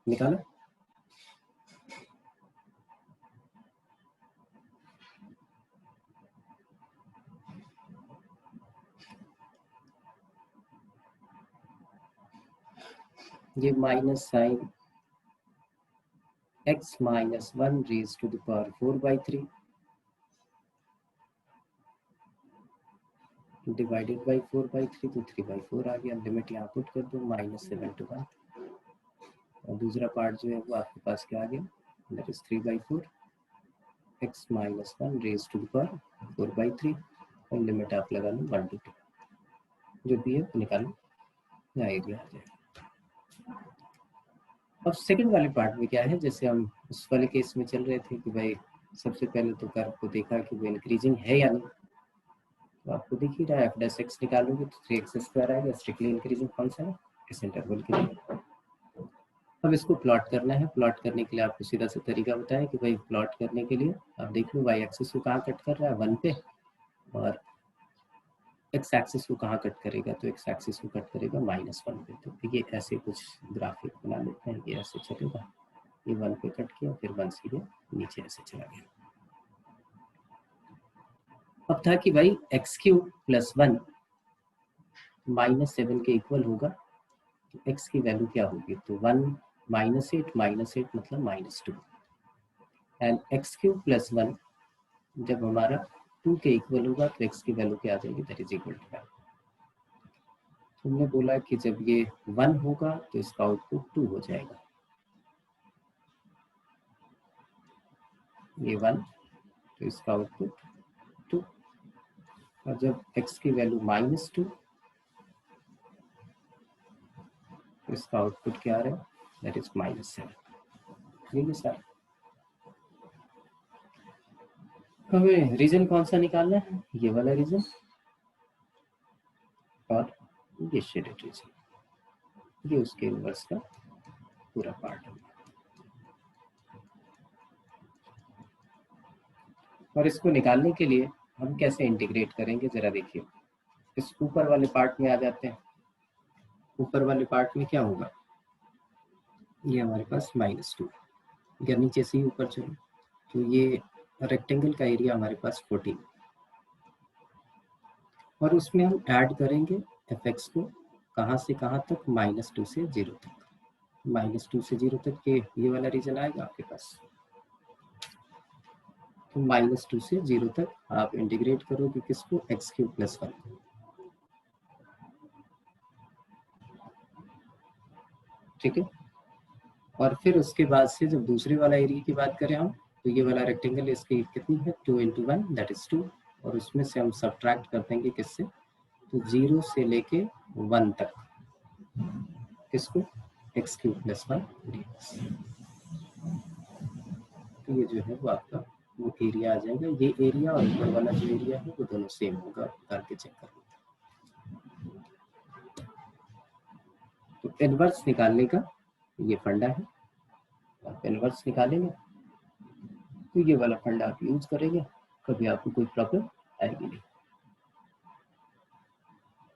निकालो। ये minus sign x minus 1 raised to the power 4/3 divided by 4/3, तो 3/4 आ गया। लिमिट यहाँ पुट कर दो, -7 to 1। और दूसरा पार्ट जो है वो आपके पास क्या आ गया, that is 3/4 x minus 1 raised to the power 4/3 और लिमिट आप लगा लो 1 to 2, जो भी है निकालो, यहाँ एरिया आ जाएगा। अब सेकंड वाले पार्ट में क्या है, जैसे हम उस वाले केस में चल रहे थे कि भाई सबसे पहले तो कर्व को देखा कि वो इंक्रीजिंग है या नहीं, तो आपको दिख ही रहा है f' निकालोगे तो 3x² आएगा, स्ट्रिक्टली इंक्रीजिंग फंक्शन है इस इंटरवल के लिए। अब इसको प्लॉट करना है, प्लॉट करने के लिए आपको सीधा सा तरीका बताया कि भाई प्लॉट करने के लिए आप देख लो y एक्सिस को कहाँ कट कर रहा है, 1 पे, और x एक्सिस को कहाँ कट करेगा, तो x एक्सिस को कट करेगा -1 पे। तो ये ऐसे कुछ ग्राफिक बना लेते हैं, ये ऐसे चलेगा, ये 1 पे कट किया, फिर 1 सीधे नीचे ऐसे चला गया। अब था कि भाई x³ + 1 -7 के इक्वल होगा, तो x की वैल्यू क्या होगी, तो 1 -8 मतलब -2, एंड x³ + 1 जब हमारा 2 के इक्वल होगा तो x की वैल्यू क्या आ जाएगी, दैट इज इक्वल टू 1। तुमने बोला कि जब ये 1 होगा तो इसका आउटपुट 2 हो जाएगा। ये 1, तो इसका आउटपुट 2, और जब x की वैल्यू -2, तो इसका आउटपुट क्या आ रहा है, दैट इज -7। ठीक है सर, हमें रीजन कौन सा निकालना है, ये वाला रीजन और ये शेडेड रीजन, ये उसके इनवर्स का पूरा पार्ट है। और इसको निकालने के लिए हम कैसे इंटीग्रेट करेंगे जरा देखिए। इस ऊपर वाले पार्ट में आ जाते हैं। ऊपर वाले पार्ट में क्या होगा, ये हमारे पास -2, या नीचे से ही ऊपर चलो, तो ये रेक्टेंगल का एरिया हमारे पास 14, और उसमें हम ऐड करेंगे fx को, कहाँ से कहाँ तक, -2 से 0 तक। -2 से 0 तक ये वाला रीजन आएगा आपके पास। तो -2 से 0 तक आप इंटीग्रेट करोगे किसको, x³ + 1। ठीक है, और फिर उसके बाद से जब दूसरे वाला एरिया की बात करें हम, तो ये वाला रेक्टेंगल इसकी कितनी है, 2 × 1 दैट इज 2, और उसमें से हम सब्ट्रैक्ट कर देंगे किससे, तो 0 से लेके 1 तक किसको, x³ + 1 dx। तो ये जो है वो आपका वो एरिया आ जाएगा। ये एरिया और ऊपर वाला जो एरिया है वो दोनों सेम होगा, करके चेक कर लेते हैं। तो इनवर्स निकालने का ये फंडा है, आप इनवर्स निकालेंगे तो ये वाला फंडा आप यूज करेंगे, कभी आपको कोई प्रॉब्लम आएगी नहीं।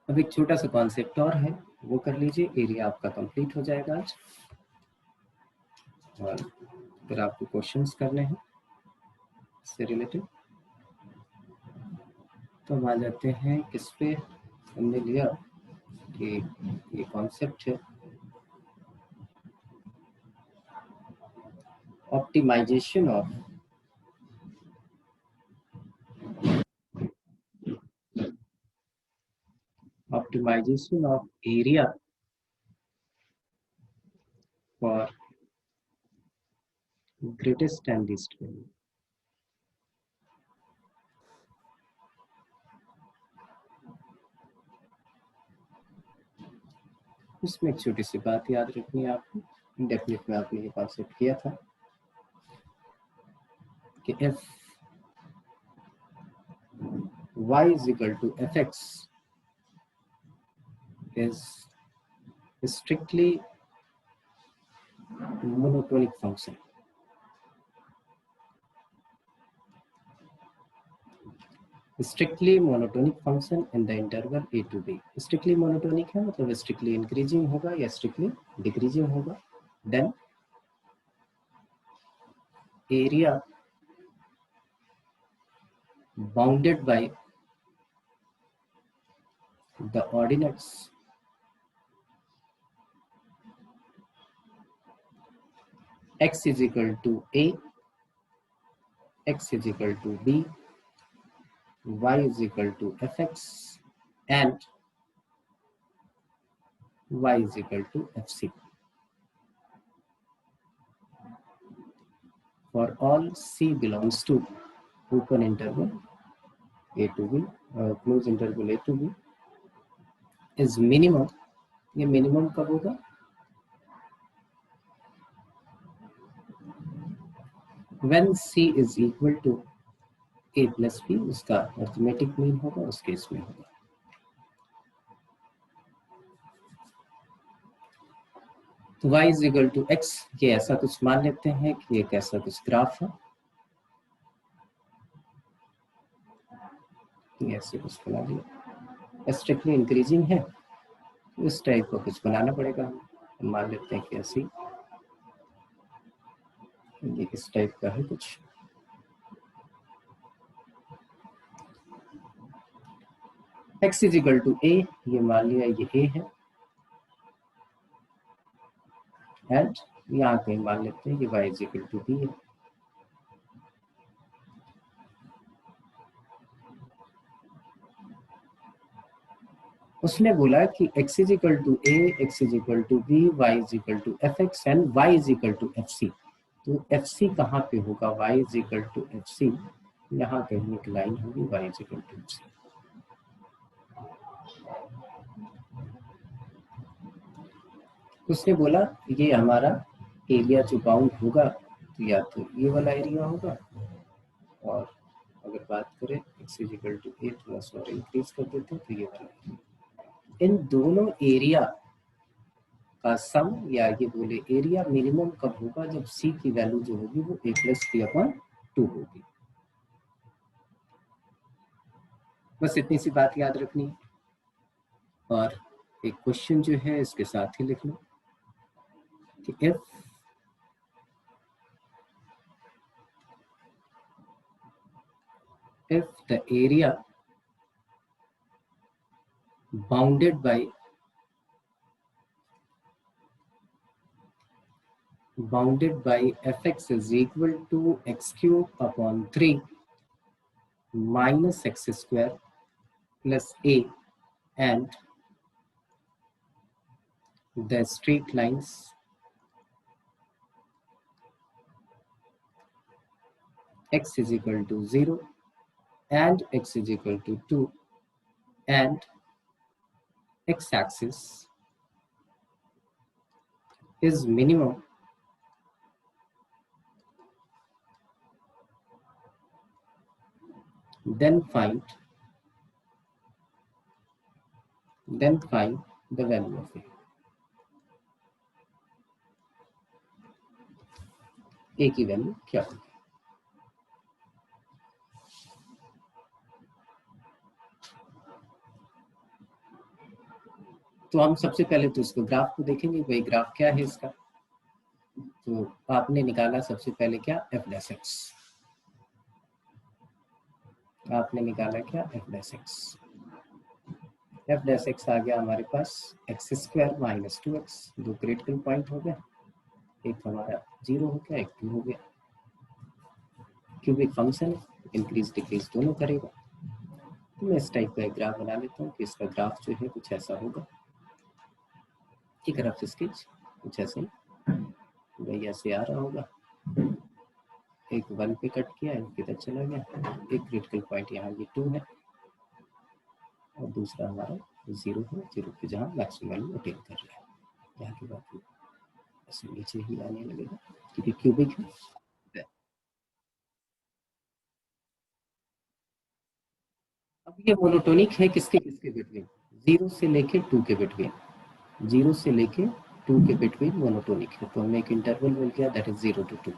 अब एक छोटा सा कॉन्सेप्ट और है, वो कर लीजिए, एरिया आपका कंप्लीट हो जाएगा आज। और फिर आपको क्वेश्चंस करने हैं इससे रिलेटेड, तो हम आ जाते हैं किस पे, हमने लिया कि ये कॉन्सेप्ट है optimisation of area for greatest and least value. इसमें एक छोटी सी बात याद रखनी है आपको, डेफिनेट में आपने ये कॉन्सेप्ट किया था कि f y = fx is strictly monotonic function. Strictly monotonic function in the interval a to b. Strictly monotonic है मतलब strictly increasing होगा या strictly decreasing होगा। Then area bounded by the ordinates x = a, x = b, y = fx, and y = fc. For all c belongs to open interval a to b, close interval a to b is minimum. ये minimum कब होगा, when c is equal to a plus b, उसका arithmetic mean होगा, उस case में होगा। तो y = x, ये ऐसा कुछ मान लेते हैं कि एक ऐसा कुछ ग्राफ है, ये ऐसे कुछ बना दिया, स्ट्रिक्टली इंक्रीजिंग है, इस टाइप का कुछ बनाना पड़ेगा। हम मान लेते हैं कि ऐसी ये इस टाइप का है कुछ। x = a, ये मान लिया ये a है, एंड यहाँ कहीं मान लेते हैं कि y = b है। उसने बोला कि x = a, x = b, y = fx and y = fc। तो एफ सी कहाँ पे होगा, y is equal to F C, यहाँ कहीं एक लाइन होगी y is equal to F C. उसने बोला ये हमारा एरिया जो बाउंड होगा तो या तो ये वाला एरिया होगा, और अगर बात करें x is equal to 8 plus और इंक्रीज कर देते हैं तो ये वाला। इन दोनों एरिया का सम, या ये बोले एरिया मिनिमम कब होगा, जब c की वैल्यू जो होगी वो a प्लस 3/2 होगी। बस इतनी सी बात याद रखनी है, और एक क्वेश्चन जो है इसके साथ ही लिख लो कि if the area bounded by fx is equal to x cube upon 3 minus x square plus a, and the straight lines x is equal to 0 and x is equal to 2 and x-axis is minimum, then find the value of a. a की value क्या होगी? तो हम सबसे पहले तो इसको graph को देखेंगे, भाई ग्राफ क्या है इसका। तो आपने निकाला सबसे पहले क्या, एफ डैश एक्स। आपने निकाला क्या, f dash x. F dash x आ गया हमारे पास एक्स स्क्वायर माइनस 2x, दो क्रिटिकल पॉइंट हो गए, एक हमारा 0 हो गया, एक 2 हो गया। क्यूबिक फंक्शन इंक्रीज डिक्रीज दोनों करेगा। तो मैं इस टाइप का एक ग्राफ बना लेता हूँ कि इसका ग्राफ जो है कुछ ऐसा होगा। एक रफ स्केच कुछ ऐसे ही ऐसे आ रहा होगा, एक 1 पे कट किया, एक किधर चला गया, एक क्रिटिकल पॉइंट यहाँ ये 2 है और दूसरा हमारा 0 है, 0 पे जहाँ मैक्सिमम वैल्यू अटेन कर रहा है। यहाँ की बात ऐसे नीचे ही आने लगेगा क्योंकि क्यूबिक है। अब ये मोनोटोनिक है किसके किसके बिटवीन, 0 से लेके 2 के बिटवीन, 0 से लेके 2 के बिटवीन मोनोटोनिक है। तो हमें एक इंटरवल मिल गया दैट इज 0 to 2।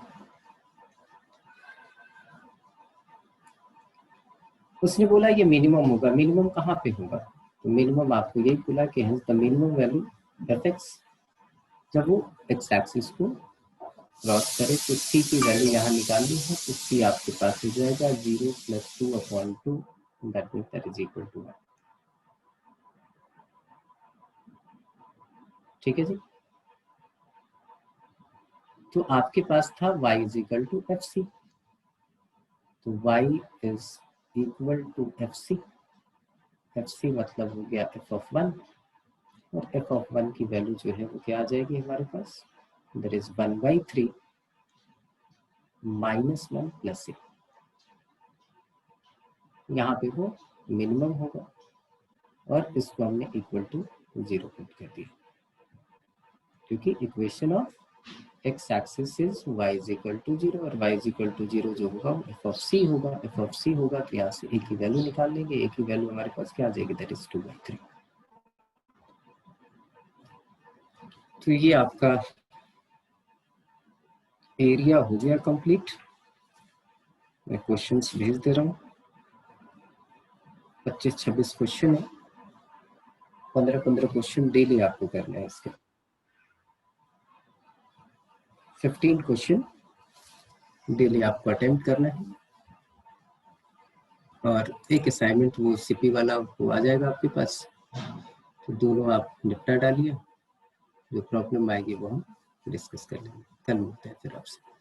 उसने बोला ये मिनिमम होगा, मिनिमम कहाँ पे होगा, तो मिनिमम आपको यही बोला कि the minimum value F x जब वो एक्स एक्सिस को क्रॉस करे तो सी की वैल्यू यहाँ निकालनी है। तो सी आपके पास हो जाएगा 0 + 2/2, that means that is equal to 1। ठीक है जी। तो आपके पास था y is equal to F C, तो y is equal to F C. F C मतलब हो गया f of 1, और f of 1 की वैल्यू जो है वो क्या आ जाएगी हमारे पास, दैट इज 1/3 -1 + a। यहाँ पे वो मिनिमम होगा और इसको हमने इक्वल टू 0 पुट कर दिया, क्योंकि equation of x axis is y is equal to 0 और y इज इक्वल टू 0 जो होगा f of c होगा। f of c होगा तो यहाँ से a की वैल्यू निकाल लेंगे, a की वैल्यू हमारे पास क्या आ जाएगी, दैट इज 2/3। तो ये आपका एरिया हो गया कंप्लीट। मैं क्वेश्चंस भेज दे रहा हूँ, 25-26 क्वेश्चन है, 15-15 क्वेश्चन डेली आपको करना है। इसके 15 क्वेश्चन डेली आपको अटेम्प्ट करना है, और एक असाइनमेंट वो सीपी वाला वो आ जाएगा आपके पास। तो दोनों आप निपटा डालिए, जो प्रॉब्लम आएगी वो हम डिस्कस कर लेंगे। कल मिलते हैं फिर आपसे।